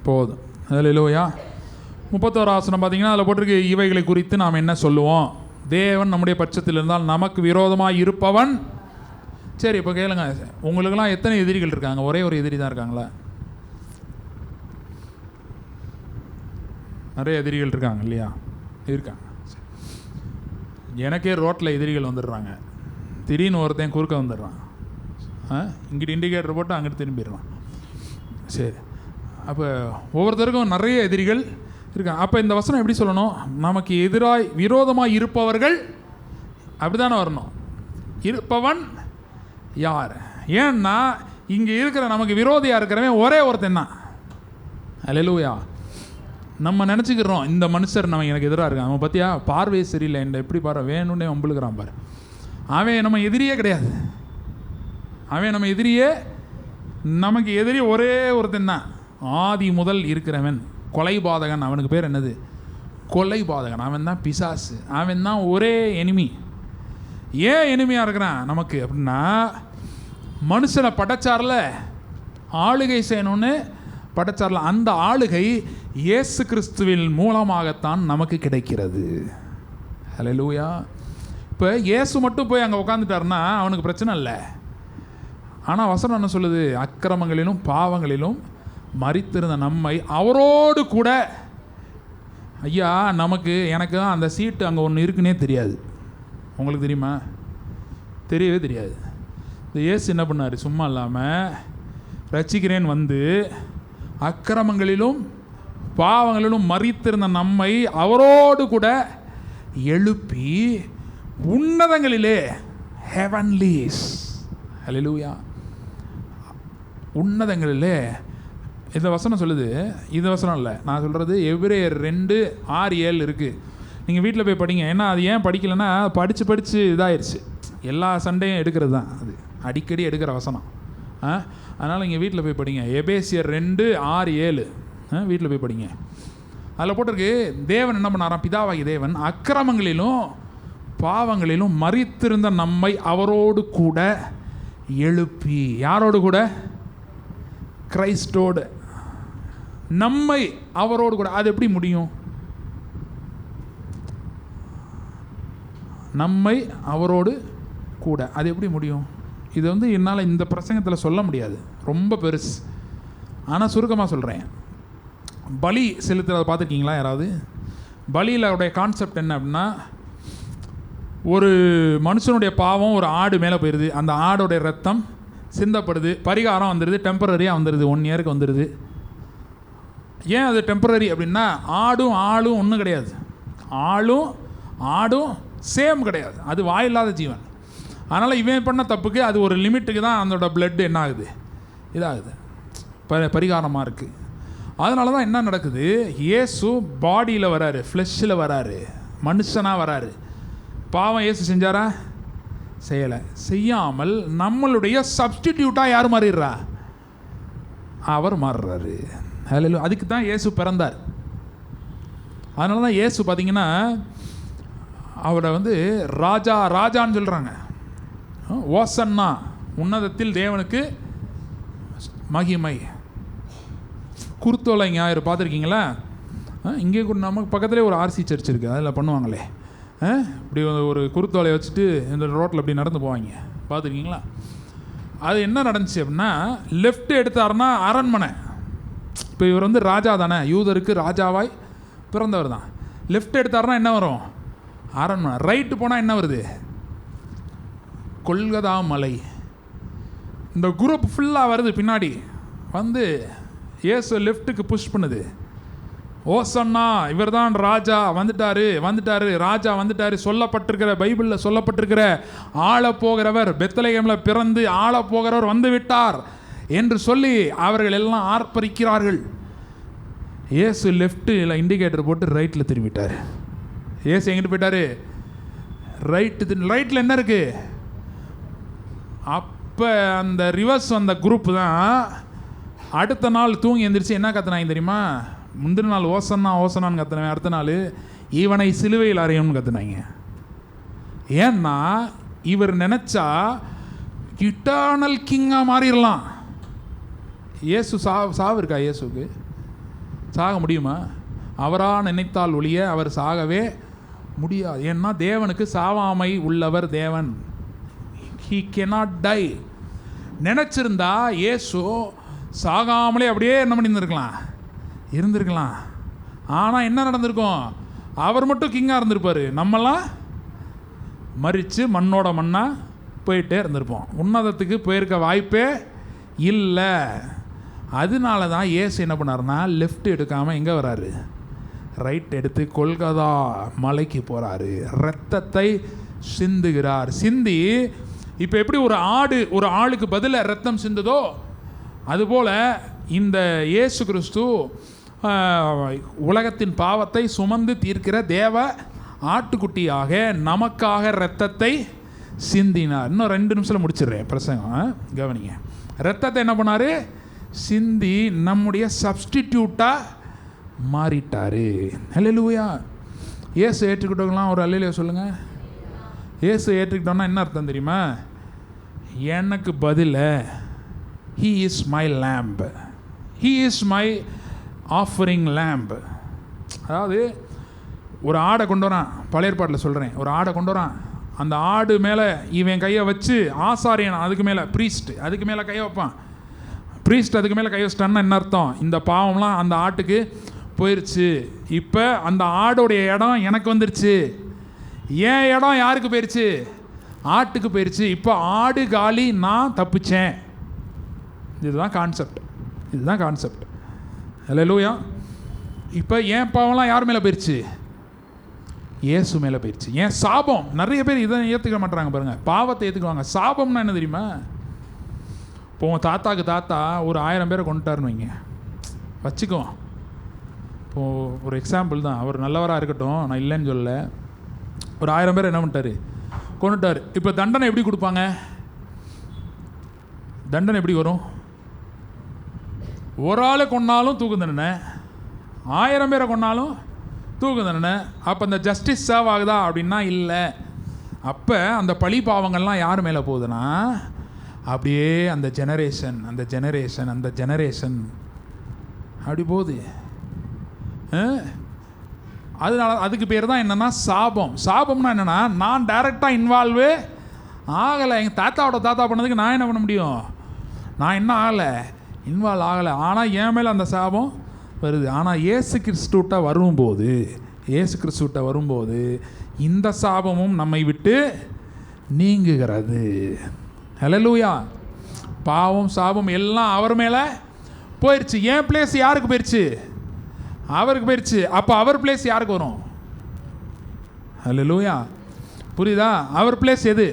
போதும். ஹல்லேலூயா. 31வது வசனம் பார்த்தீங்கன்னா அதில் போட்டிருக்கு, இவைகளை குறித்து நாம் என்ன சொல்லுவோம்? தேவன் நம்முடைய பட்சத்தில் இருந்தால் நமக்கு விரோதமாக இருப்பவன். சரி, இப்போ கேளுங்க, உங்களுக்கெல்லாம் எத்தனை எதிரிகள் இருக்காங்க? ஒரே ஒரு எதிரி தான் இருக்காங்களா? நிறைய எதிரிகள் இருக்காங்க இல்லையா? இருக்காங்க. எனக்கே ரோட்டில் எதிரிகள் வந்துடுறாங்க. திடீர்னு ஒருத்தன் குறுக்க வந்துடுறான். இங்கிட்டு இண்டிகேட்டர் போட்டு அங்கிட்டு திரும்பிடுறான். சரி, அப்போ ஒவ்வொருத்தருக்கும் நிறைய எதிரிகள் இருக்காங்க. அப்போ இந்த வசனம் எப்படி சொல்லணும்? நமக்கு எதிராய் விரோதமாக இருப்பவர்கள் அப்படி தானே வரணும். இருப்பவன் யார்? ஏன்னா இங்கே இருக்கிற நமக்கு விரோதியாக இருக்கிறவன் ஒரே ஒருத்தன் தான். ஹல்லேலூயா. நம்ம நினச்சிக்கிறோம் இந்த மனுஷர் நம்ம எனக்கு எதிராக இருக்கான், அவன் பார்த்தியா பார்வையே சரியில்லை, இந்த எப்படி பாரு வேணும்னே வம்புழுக்கிறான் பாரு. அவன் நம்ம எதிரியே கிடையாது. அவன் நம்ம எதிரியே, நமக்கு எதிரி ஒரே ஒருத்தன் தான், ஆதி முதல் இருக்கிறவன், கொலைபாதகன். அவனுக்கு பேர் என்னது? கொலைபாதகன். அவன் தான் பிசாசு. அவன் தான் ஒரே எனிமி. ஏன் எனிமையாக இருக்கிறான் நமக்கு அப்படின்னா, மனுஷனை படைச்சார்ல, ஆளுகை செய்யணும்னு படைச்சார்ல, அந்த ஆளுகை இயேசு கிறிஸ்துவின் மூலமாகத்தான் நமக்கு கிடைக்கிறது. ஹல்லேலூயா. இப்போ இயேசு மட்டும் போய் அங்கே உட்காந்துட்டாருன்னா அவனுக்கு பிரச்சனை இல்லை. ஆனால் வசனம் என்ன சொல்லுது? அக்கிரமங்களிலும் பாவங்களிலும் மரித்திருந்த நம்மை அவரோடு கூட, ஐயா எனக்கு தான் அந்த சீட்டு அங்கே ஒன்று இருக்குன்னே தெரியாது. உங்களுக்கு தெரியுமா? தெரியவே தெரியாது. இந்த இயேசு என்ன பண்ணார்? சும்மா இல்லாமல் ரட்சிக்கிறேன் வந்து அக்கிரமங்களிலும் பாவங்களிலும் மரித்திருந்த நம்மை அவரோடு கூட எழுப்பி உன்னதங்களிலே, ஹெவன்லீஸ், ஹல்லேலூயா, உன்னதங்களிலே. இந்த வசனம் சொல்லுது, இந்த வசனம் இல்லை நான் சொல்கிறது, எபிரேயர் 2:6-7 இருக்குது. நீங்கள் வீட்டில் போய் படிங்க. ஏன்னா அது ஏன் படிக்கலைன்னா படித்து இதாகிடுச்சு. எல்லா சண்டையும் எடுக்கிறது தான், அது அடிக்கடி எடுக்கிற வசனம். அதனால் இங்கே வீட்டில் போய் படிங்க. எபேசியர் 2:6-7 வீட்டில் போய் படிங்க. அதில் போட்டிருக்கு, தேவன் என்ன பண்ணாராம், பிதாவாகிய தேவன் அக்கிரமங்களிலும் பாவங்களிலும் மரித்திருந்த நம்மை அவரோடு கூட எழுப்பி, யாரோடு கூட? கிறிஸ்டோடு. நம்மை அவரோடு கூட. அது எப்படி முடியும்? நம்மை அவரோடு கூட அது எப்படி முடியும்? இது என்னால் இந்த பிரசங்கத்தில் சொல்ல முடியாது, ரொம்ப பெருசு. ஆனால் சுருக்கமாக சொல்கிறேன். பலி செலுத்துறதை பார்த்துருக்கீங்களா யாராவது? பலியில் கான்செப்ட் என்ன அப்படின்னா, ஒரு மனுஷனுடைய பாவம் ஒரு ஆடு மேலே போயிடுது, அந்த ஆடோடைய ரத்தம் சிந்தப்படுது, பரிகாரம் வந்துடுது, டெம்பரரியாக வந்துடுது, 1 இயருக்கு வந்துடுது. ஏன் அது டெம்பரரி அப்படின்னா, ஆளும் ஒன்றும் கிடையாது, ஆடும் சேம் கிடையாது, அது வாயில்லாத ஜீவன். அதனால் இவன் பண்ண தப்புக்கு அது ஒரு லிமிட்டுக்கு தான் அதோட பிளட் என்ன ஆகுது, இதாகுது, பரிகாரமாக இருக்குது. அதனால தான் என்ன நடக்குது, இயேசு பாடியில் வராரு, ஃப்ளெஷ்ஷில் வராரு, மனுஷனாக வராரு. பாவம் இயேசு செஞ்சாரா? செய்யலை. செய்யாமல் நம்மளுடைய சப்ஸ்டிடியூட்டாக யார் மாறிடுறா? அவர் மாறுறாரு. அதுக்கு தான் இயேசு பிறந்தார். அதனால தான் இயேசு பார்த்தீங்கன்னா அவரை ராஜான்னு சொல்கிறாங்க. ஓசன்னா, உன்னதத்தில் தேவனுக்கு மகிமை. குருத்தோலை ஞாயிறு பார்த்துருக்கீங்களா? இங்கே கூட நமக்கு பக்கத்துலேயே ஒரு ஆர்சி சர்ச் இருக்குது, அதில் பண்ணுவாங்களே, இப்படி ஒரு குருத்தோலையை வச்சுட்டு இந்த ரோட்டில் இப்படி நடந்து போவாங்க, பார்த்துருக்கீங்களா? அது என்ன நடந்துச்சு அப்படின்னா, லெஃப்ட் எடுத்தாருன்னா அரண்மனை. இப்போ இவர் ராஜா தானே, யூதருக்கு ராஜாவாய் பிறந்தவர் தான். லெஃப்ட் எடுத்தாருன்னா என்ன வரும்? அரண்மனை. ரைட்டு போனால் என்ன வருது? கொல்கதா மலை. இந்த குரூப் ஃபுல்லாக வருது பின்னாடி இயேசு லெஃப்ட்டுக்கு புஷ் பண்ணுது. ஓசன்னா, இவர் தான் ராஜா வந்துட்டாரு, ராஜா வந்துட்டாரு, சொல்லப்பட்டிருக்கிற பைபிளில் சொல்லப்பட்டிருக்கிற ஆளப்போகிறவர், பெத்லகேமில் பிறந்து ஆளப்போகிறவர் வந்து விட்டார் என்று சொல்லி அவர்கள் எல்லாம் ஆர்ப்பரிக்கிறார்கள். இயேசு லெஃப்ட்டில் இண்டிகேட்டர் போட்டு ரைட்டில் திரும்பிட்டார். இயேசு எங்கிட்டு போயிட்டாரு? ரைட்டில் என்ன இருக்கு? அப்போ அந்த ரிவர்ஸ் வந்த குரூப் தான் அடுத்த நாள் தூங்கி எந்திரிச்சு என்ன கத்துனாங்க தெரியுமா? முந்தின நாள் ஓசனான்னு கத்துனவன் அடுத்த நாள் இவனை சிலுவையில் அறையும்னு கத்துனாங்க. ஏன்னா இவர் நினச்சா இட்டர்னல் கிங்காக மாறிடலாம். இயேசு சாவு இருக்கா? இயேசுக்கு சாக முடியுமா? அவராக நினைத்தால் ஒழிய அவர் சாகவே முடியாது. ஏன்னா தேவனுக்கு சாவாமை உள்ளவர் தேவன். He cannot die. நினச்சிருந்தா இயேசு சாகாமலே அப்படியே என்ன பண்ணியிருந்துருக்கலாம், இருந்திருக்கலாம். ஆனால் என்ன நடந்திருக்கும்? அவர் மட்டும் கிங்காக இருந்திருப்பார், நம்மெல்லாம் மறித்து மண்ணோட மண்ணாக போயிட்டே இருந்திருப்போம். உன்னதத்துக்கு போயிருக்க வாய்ப்பே இல்லை. அதனால தான் இயேசு என்ன பண்ணாருன்னா லெஃப்ட் எடுக்காமல் எங்கே வராரு? ரைட் எடுத்து கொல்கதா மலைக்கு போகிறாரு. இரத்தத்தை சிந்துகிறார். சிந்தி இப்போ எப்படி ஒரு ஆளுக்கு பதிலாக ரத்தம் சிந்துதோ அதுபோல் இந்த இயேசு கிறிஸ்து உலகத்தின் பாவத்தை சுமந்து தீர்க்கிற தேவ ஆட்டுக்குட்டியாக நமக்காக இரத்தத்தை சிந்தினார். இன்னும் 2 நிமிஷத்தில் முடிச்சிடுறேன் பிரசங்கம், கவனிங்க. இரத்தத்தை என்ன பண்ணார்? சிந்தி நம்முடைய சப்ஸ்டிடியூட்டாக மாறிட்டார். ஹல்லேலூயா. இயேசு ஏற்றுக்கிட்டவங்களாம் ஒரு அல்லேலூயா சொல்லுங்கள். இயேசு ஏற்றுக்கிட்டோன்னா என்ன அர்த்தம் தெரியுமா? எனக்கு பதில் He is my lamb. He is my offering lamb. அதாவது ஒரு ஆடை கொண்டு வரான், பழைய ஏற்பாட்டில் சொல்கிறேன், ஒரு ஆடை கொண்டு வரான். அந்த ஆடு மேலே இவன் கையை வச்சு ஆசாரியன் அதுக்கு மேலே அதுக்கு மேலே கையை வைப்பான். அதுக்கு மேலே கை வச்சிட்டான்னா என்ன அர்த்தம்? இந்த பாவம்லாம் அந்த ஆட்டுக்கு போயிடுச்சு. இப்போ அந்த ஆடோடைய இடம் எனக்கு வந்துருச்சு. என் இடம் யாருக்கு போயிடுச்சு? ஆட்டுக்கு போயிடுச்சு. இப்போ ஆடு காலி, நான் தப்பிச்சேன். இதுதான் கான்செப்ட். ஹல்லேலூயா. இப்போ என் பாவம்லாம் யார் மேலே போயிடுச்சு? இயேசு மேலே போயிடுச்சு. ஏன் சாபம்? நிறைய பேர் இதை ஏற்றுக்க மாட்டாங்க பாருங்கள். பாவத்தை ஏற்றுக்குவாங்க. சாபம்னா என்ன தெரியுமா? இப்போ உங்கள் தாத்தா ஒரு 1000 பேரை கொண்டுட்டாருன்னு வைங்க, வச்சுக்குவோம். இப்போது ஒரு எக்ஸாம்பிள் தான், அவர் நல்லவராக இருக்கட்டும், நான் இல்லைன்னு சொல்லலை. ஒரு 1000 பேர் என்ன பண்ணிட்டார்? கொண்டுட்டார். இப்போ தண்டனை எப்படி கொடுப்பாங்க? தண்டனை எப்படி வரும்? ஒரு ஆளை கொன்னாலும் தூக்கு தண்டனை, 1000 பேரை கொன்னாலும் தூக்கு தண்டனை. அப்போ அந்த ஜஸ்டிஸ் சர்வ் ஆகுதா அப்படின்னா இல்லை. அப்போ அந்த பழி பாவங்கள்லாம் யார் மேலே போகுதுன்னா அப்படியே அந்த ஜெனரேஷன் அப்படி போகுது. அதனால அதுக்கு பேர் தான் என்னென்னா சாபம். சாபம்னா என்னென்னா, நான் டைரெக்டாக இன்வால்வு ஆகலை. எங்கள் தாத்தாவோட தாத்தா பண்ணதுக்கு நான் என்ன பண்ண முடியும்? நான் என்ன ஆகலை, இன்வால்வ் ஆகலை. ஆனால் என் மேலே அந்த சாபம் வருது. ஆனால் இயேசு கிறிஸ்துட்ட வரும்போது இந்த சாபமும் நம்மை விட்டு நீங்குகிறது. ஹல்லேலூயா. பாவம் சாபம் எல்லாம் அவர் மேலே போயிடுச்சு. என் பிளேஸ் யாருக்கு போயிடுச்சு? அவருக்கு போயிடுச்சு. அப்போ அவர் பிளேஸ் யாருக்கு வரும்? ஹல்லேலூயா. புரியுதா? அவர் பிளேஸ் எது?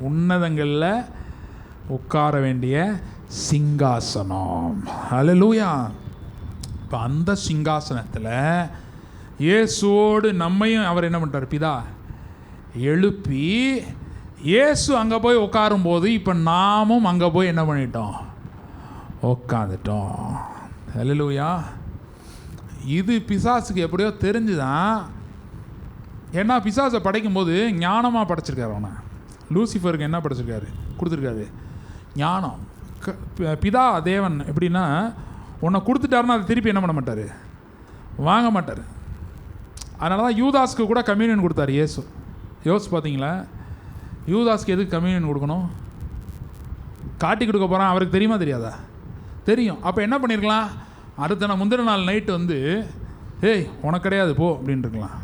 உன்னதங்களில் உட்கார வேண்டிய சிங்காசனம். ஹல்லேலூயா. இப்போ அந்த சிங்காசனத்தில் இயேசுவோடு நம்மையும் அவர் என்ன பண்ணுறார்? பிதா எழுப்பி இயேசு அங்கே போய் உட்காரும்போது இப்போ நாமும் அங்கே போய் என்ன பண்ணிட்டோம்? உட்காந்துட்டோம். ஹல்லேலூயா. இது பிசாசுக்கு எப்படியோ தெரிஞ்சுதான். ஏன்னா பிசாசை படைக்கும்போது ஞானமாக படைச்சிருக்காரு. அவனை லூசிஃபருக்கு என்ன படைச்சிருக்காரு? கொடுத்துருக்காரு ஞானம். பிதா தேவன் எப்படின்னா, உன்னை கொடுத்துட்டாருன்னா அதை திருப்பி என்ன பண்ண மாட்டார்? வாங்க மாட்டார். அதனால தான் யூதாஸ்க்கு கூட கம்யூனியன் கொடுத்தாரு இயேசு. யோசிச்சு பார்த்தீங்களா? யூதாஸ்க்கு எதுக்கு கம்யூனியன் கொடுக்கணும்? காட்டி கொடுக்க போகிறான். அவருக்கு தெரியுமா தெரியாதா? தெரியும். அப்போ என்ன பண்ணியிருக்கலாம்? முந்தின நாள் நைட்டு வந்து ஏய் உனக்கு கிடையாது போ அப்படின்ட்டுருக்கலாம்.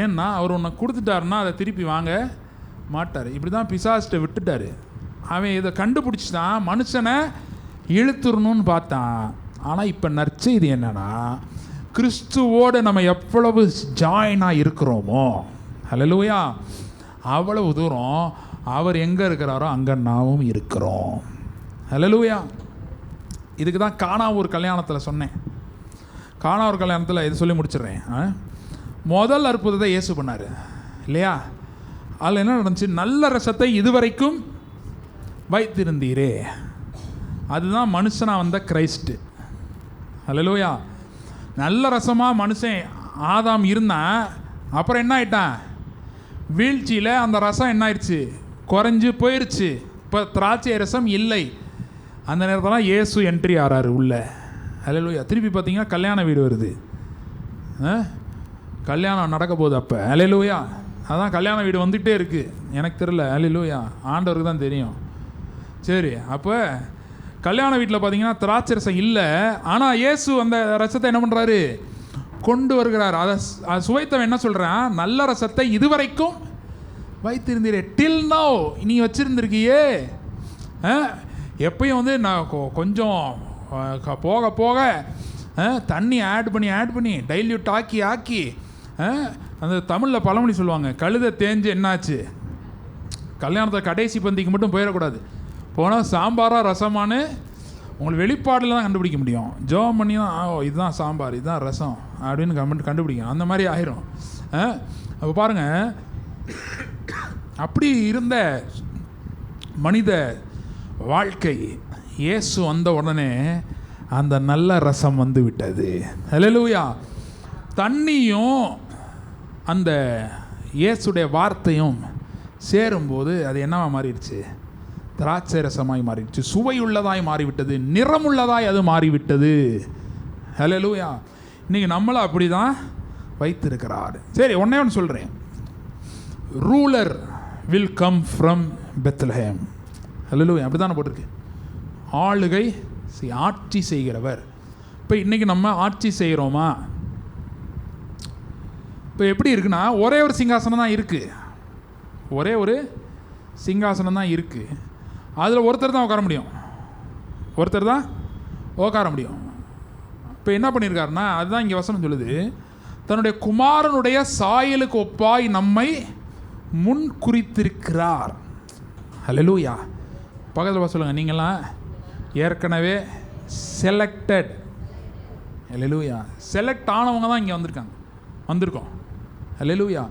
ஏன்னா அவர் உன்னை கொடுத்துட்டாருன்னா அதை திருப்பி வாங்க மாட்டார். இப்படி தான் பிசாசிட்ட விட்டுட்டார். அவன் இதை கண்டுபிடிச்சிட்டான், மனுஷனை இழுத்துடணும்னு பார்த்தான். ஆனால் இப்போ நற்செய்தி என்னன்னா, கிறிஸ்துவோடு நம்ம எவ்வளவு ஜாயினாக இருக்கிறோமோ, ஹல்லேலூயா, அவ்வளவு தூரம் அவர் எங்கே இருக்கிறாரோ அங்கே நாமும் இருக்கிறோம். ஹல்லேலூயா. இதுக்கு தான் கானாவூர் கல்யாணத்தில் சொன்னேன். கானாவூர் கல்யாணத்தில் இது சொல்லி முடிச்சிடுறேன். முதல் அற்புதத்தை இயேசு பண்ணார் இல்லையா? அதில் என்ன நடந்துச்சு? நல்ல ரசத்தை இதுவரைக்கும் வைத்திருந்தீரே. அதுதான் மனுஷனாக வந்த கிரைஸ்ட்டு. ஹல்லேலூயா. நல்ல ரசமாக மனுஷன் ஆதாம் இருந்தான். அப்புறம் என்ன ஆயிட்டான்? வீழ்ச்சியில் அந்த ரசம் என்ன ஆயிடுச்சு? குறைஞ்சி போயிடுச்சு. இப்போ திராட்சை ரசம் இல்லை. அந்த நேரத்தில் இயேசு என்ட்ரி ஆறாரு உள்ள. ஹல்லேலூயா. திருப்பி பார்த்தீங்கன்னா கல்யாண வீடு வருது. கல்யாணம் நடக்க போகுது அப்போ. ஹல்லேலூயா. அதான் கல்யாண வீடு வந்துகிட்டே இருக்குது. எனக்கு தெரியல. ஹல்லேலூயா. ஆண்டவருக்கு தான் தெரியும். சரி, அப்போ கல்யாண வீட்டில் பார்த்தீங்கன்னா திராட்சை ரசம் இல்லை. ஆனால் இயேசு அந்த ரசத்தை என்ன பண்ணுறாரு? கொண்டு வருகிறார். அதை சுவைத்தவன் என்ன சொல்கிறான்? நல்ல ரசத்தை இதுவரைக்கும் வைத்திருந்தீரே. டில் நவ் நீ வச்சுருந்துருக்கியே. எப்பயும் வந்து நான் கொஞ்சம் போக போக தண்ணி ஆட் பண்ணி டைல்யூட் ஆக்கி அந்த தமிழில் பழமொழி சொல்லுவாங்க, கழுதை தேஞ்சு என்னாச்சு? கல்யாணத்தை கடைசி பந்திக்கு மட்டும் போயிடக்கூடாது. போனால் சாம்பாராக ரசமானு உங்களுக்கு வெளிப்பாடில் தான் கண்டுபிடிக்க முடியும். ஜோம் பண்ணி தான் இதுதான் சாம்பார், இதுதான் ரசம் அப்படின்னு கண்டுபிடிக்கும். அந்த மாதிரி ஆயிரும். அப்போ பாருங்கள், அப்படி இருந்த மனித வாழ்க்கை இயேசு வந்த உடனே அந்த நல்ல ரசம் வந்து விட்டது. ஹல்லேலூயா. தண்ணியும் அந்த இயேசுடைய வார்த்தையும் சேரும்போது அது என்னவா மாறிடுச்சு? திராட்சை ரசமாய் மாறிடுச்சு. சுவையுள்ளதாய் மாறிவிட்டது. நிறமுள்ளதாய் அது மாறிவிட்டது. ஹல்லேலூயா. இன்றைக்கி நம்மளை அப்படி தான் வைத்திருக்கிறார். சரி, ஒன்றே ஒன்று சொல்கிறேன். Ruler will come from Bethlehem. Hallelujah. அப்படி தானே போட்டிருக்கு. ஆட்சி செய்கிறவர். இப்போ இன்றைக்கி நம்ம ஆட்சி செய்கிறோமா? இப்போ எப்படி இருக்குன்னா, ஒரே ஒரு சிங்காசனம் தான் இருக்குது. ஒரே ஒரு சிங்காசனம் தான் இருக்குது. அதில் ஒருத்தர் தான் உட்கார முடியும். இப்போ என்ன பண்ணியிருக்காருன்னா, அதுதான் இங்கே வசனம் சொல்லுது, தன்னுடைய குமாரனுடைய சாயலுக்கு ஒப்பாய் நம்மை முன் குறித்திருக்கிறார். ஹல்லேலூயா. பக்கத்தில் சொல்லுங்கள், நீங்களாம் ஏற்கனவே செலக்டட். ஹல்லேலூயா. செலக்ட் ஆனவங்க தான் இங்கே வந்திருக்கோம். ஹல்லேலூயா.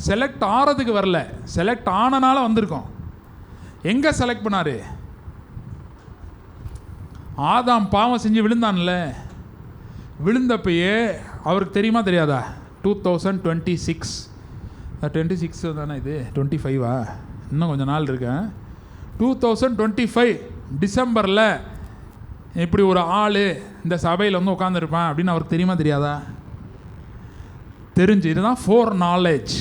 செலக்ட் ஆகிறதுக்கு வரல, செலக்ட் ஆனனால வந்திருக்கோம். எங்கே செலக்ட் பண்ணார்? ஆதாம் பாவம் செஞ்சு விழுந்தான்ல, விழுந்தப்பயே அவருக்கு தெரியுமா தெரியாதா? 2026 26 தானே இது, 25வா? இன்னும் கொஞ்சம் நாள் இருக்கேன். 2025 டிசம்பரில் இப்படி ஒரு ஆள் இந்த சபையில் வந்து உட்காந்துருப்பான் அப்படின்னு அவருக்கு தெரியுமா தெரியாதா? தெரிஞ்சு. இதுதான் ஃபோர் நாலேஜ்.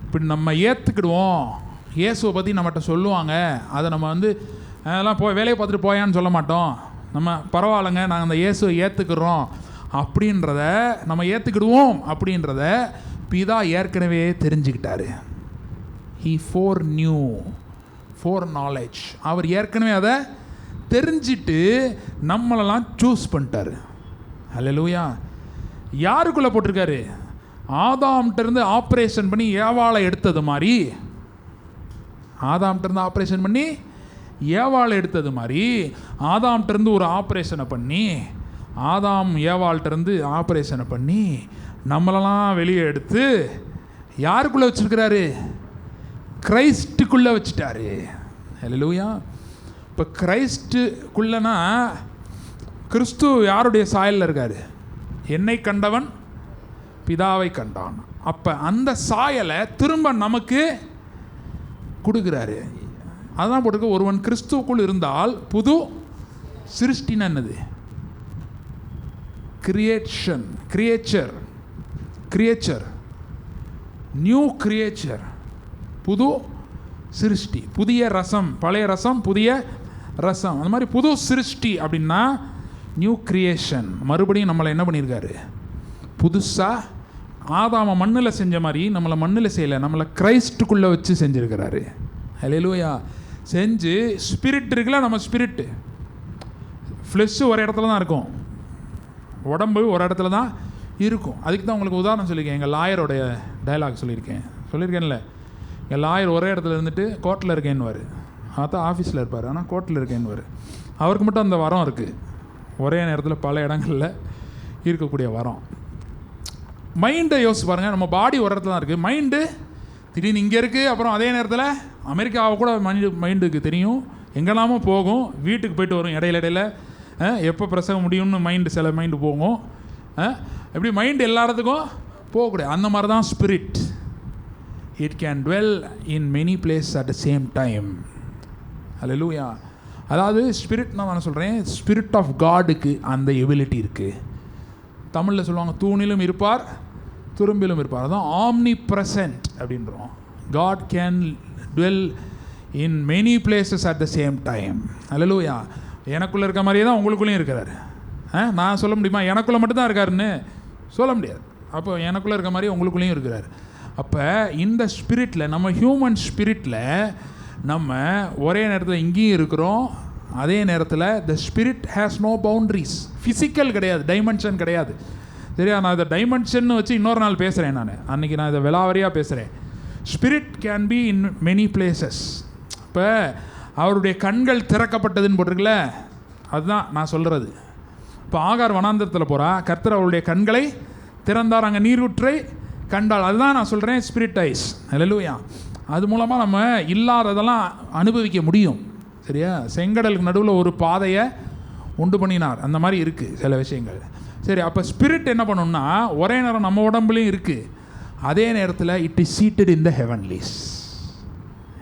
இப்படி நம்ம ஏற்றுக்கிடுவோம். இயேசுவை பற்றி நம்மகிட்ட சொல்லுவாங்க, அதை நம்ம வந்து அதெல்லாம் போய் வேலையை பார்த்துட்டு போயான்னு சொல்ல மாட்டோம். நம்ம பரவாயில்லைங்க, நாங்கள் அந்த இயேசுவை ஏற்றுக்கிறோம் அப்படின்றத நம்ம ஏற்றுக்கிடுவோம் அப்படின்றத பிதா ஏற்கனவே தெரிஞ்சுக்கிட்டாரு. He foreknew, foreknowledge. அவர் ஏற்கனவே அதை தெரிஞ்சிட்டு நம்மளெல்லாம் சூஸ் பண்ணிட்டாரு. அல்லேலூயா. யாருக்குள்ளே போட்டிருக்காரு? ஆதாம்கிட்டருந்து ஆப்ரேஷன் பண்ணி ஏவாளை எடுத்தது மாதிரி, ஆதாம்கிட்டருந்து ஆப்ரேஷன் பண்ணி ஏவாளை எடுத்தது மாதிரி ஆதாம்கிட்டருந்து ஒரு ஆப்ரேஷனை பண்ணி, ஆதாம் ஏவாள்கிட்டருந்து ஆப்ரேஷனை பண்ணி நம்மளெல்லாம் வெளியே எடுத்து யாருக்குள்ளே வச்சுருக்கிறாரு? கிரைஸ்டுக்குள்ளே வச்சுட்டாரு. அல்லேலூயா. இப்போ கிரைஸ்டுக்குள்ளனா கிறிஸ்து யாருடைய சாயலில் இருக்கார்? என்னை கண்டவன் பிதாவை கண்டான். அப்போ அந்த சாயலை திரும்ப நமக்கு கொடுக்குறாரு. அதுதான் போட்டிருக்கு, ஒருவன் கிறிஸ்துவுக்குள் இருந்தால் புது சிருஷ்டின்னு என்னது? கிரியேஷன், கிரியேச்சர், நியூ கிரியேச்சர், புது சிருஷ்டி. புதிய ரசம், பழைய ரசம், புதிய ரசம், அந்த மாதிரி புது சிருஷ்டி அப்படின்னா நியூ கிரியேஷன். மறுபடியும் நம்மளை என்ன பண்ணியிருக்காரு? புதுசாக ஆதாம மண்ணில் செஞ்ச மாதிரி நம்மளை மண்ணில் செய்யலை, நம்மளை கிரைஸ்டுக்குள்ளே வச்சு செஞ்சுருக்கிறாரு. அல்லேலூயா. செஞ்சு ஸ்பிரிட் இருக்குல்ல, நம்ம ஸ்பிரிட்டு, ஃப்ளெஷ்ஷு ஒரு இடத்துல தான் இருக்கும், உடம்பு ஒரு இடத்துல தான் இருக்கும். அதுக்கு தான் உங்களுக்கு உதாரணம் சொல்லியிருக்கேன். எங்கள் லாயரோடைய டயலாக் சொல்லியிருக்கேன்ல. எங்கள் லாயர் ஒரே இடத்துல இருந்துட்டு கோர்ட்டில் இருக்கேன்னுவார். அதான் ஆஃபீஸில் இருப்பார், ஆனால் கோர்ட்டில் இருக்கேன்னுவார். அவருக்கு மட்டும் அந்த வரம் இருக்குது, ஒரே நேரத்தில் பல இடங்களில் இருக்கக்கூடிய வரம். மைண்டை யோசிச்சு பாருங்கள். நம்ம பாடி ஒரு இடத்துல தான் இருக்குது, மைண்டு திடீர்னு இங்கே இருக்குது, அப்புறம் அதே நேரத்தில் அமெரிக்காவை கூட மைண்டுக்கு தெரியும், எங்கெல்லாமோ போகும், வீட்டுக்கு போயிட்டு வரும் இடையில எப்போ பிரசவம் முடியும்னு மைண்டு, சில மைண்டு போகும். எப்படி மைண்டு எல்லா இடத்துக்கும் போகக்கூடாது. அந்த மாதிரி தான் spirit. It can dwell in many place at the same time. Alleluia. அதாவது ஸ்பிரிட், நான் சொல்கிறேன், ஸ்பிரிட் ஆஃப் காடுக்கு அந்த எபிலிட்டி இருக்குது. தமிழில் சொல்லுவாங்க, தூணிலும் இருப்பார் துரும்பிலும் இருப்பார். அதான் ஆம்னி ப்ரெசன்ட் அப்படின்றோம். God can dwell in many places at the same time. Alleluia. எனக்குள்ளே இருக்க மாதிரியே தான் உங்களுக்குள்ளேயும் இருக்கிறார். நான் சொல்ல முடியுமா எனக்குள்ளே மட்டும்தான் இருக்காருன்னு? சொல்ல முடியாது. அப்போ எனக்குள்ளே இருக்க மாதிரி உங்களுக்குள்ளேயும் இருக்கிறார். அப்போ இந்த ஸ்பிரிட்டில், நம்ம ஹியூமன் ஸ்பிரிட்டில் நம்ம ஒரே நேரத்தில் இங்கேயும் இருக்கிறோம், அதே நேரத்தில் the spirit has no boundaries. Physical கிடையாது, டைமென்ஷன் கிடையாது. சரியா? நான் இதை டைமென்ஷன் வச்சு இன்னொரு நாள் பேசுகிறேன். அன்றைக்கி நான் இதை விலாவரியாக பேசுகிறேன். Spirit can be in many places. இப்போ அவருடைய கண்கள் திறக்கப்பட்டதுன்னு போட்டிருக்குல்ல, அதுதான் நான் சொல்கிறது. இப்போ ஆகார் வனாந்தரத்தில் போகிறா, கர்த்தர் அவருடைய கண்களை திறந்தார், அங்கே நீரூற்றை கண்டாள். அதுதான் நான் சொல்கிறேன், ஸ்பிரிட் ஐஸ். அல்லேலூயா. அது மூலமாக நம்ம இல்லாததெல்லாம் அனுபவிக்க முடியும். சரியா? செங்கடலுக்கு நடுவில் ஒரு பாதையை உண்டு பண்ணினார், அந்த மாதிரி இருக்குது சில விஷயங்கள். சரி, அப்போ ஸ்பிரிட் என்ன பண்ணணும்னா ஒரே நேரம் நம்ம உடம்புலையும் இருக்குது, அதே நேரத்தில் இட் இஸ் சீட்டட் இன் த ஹெவன்லீஸ்.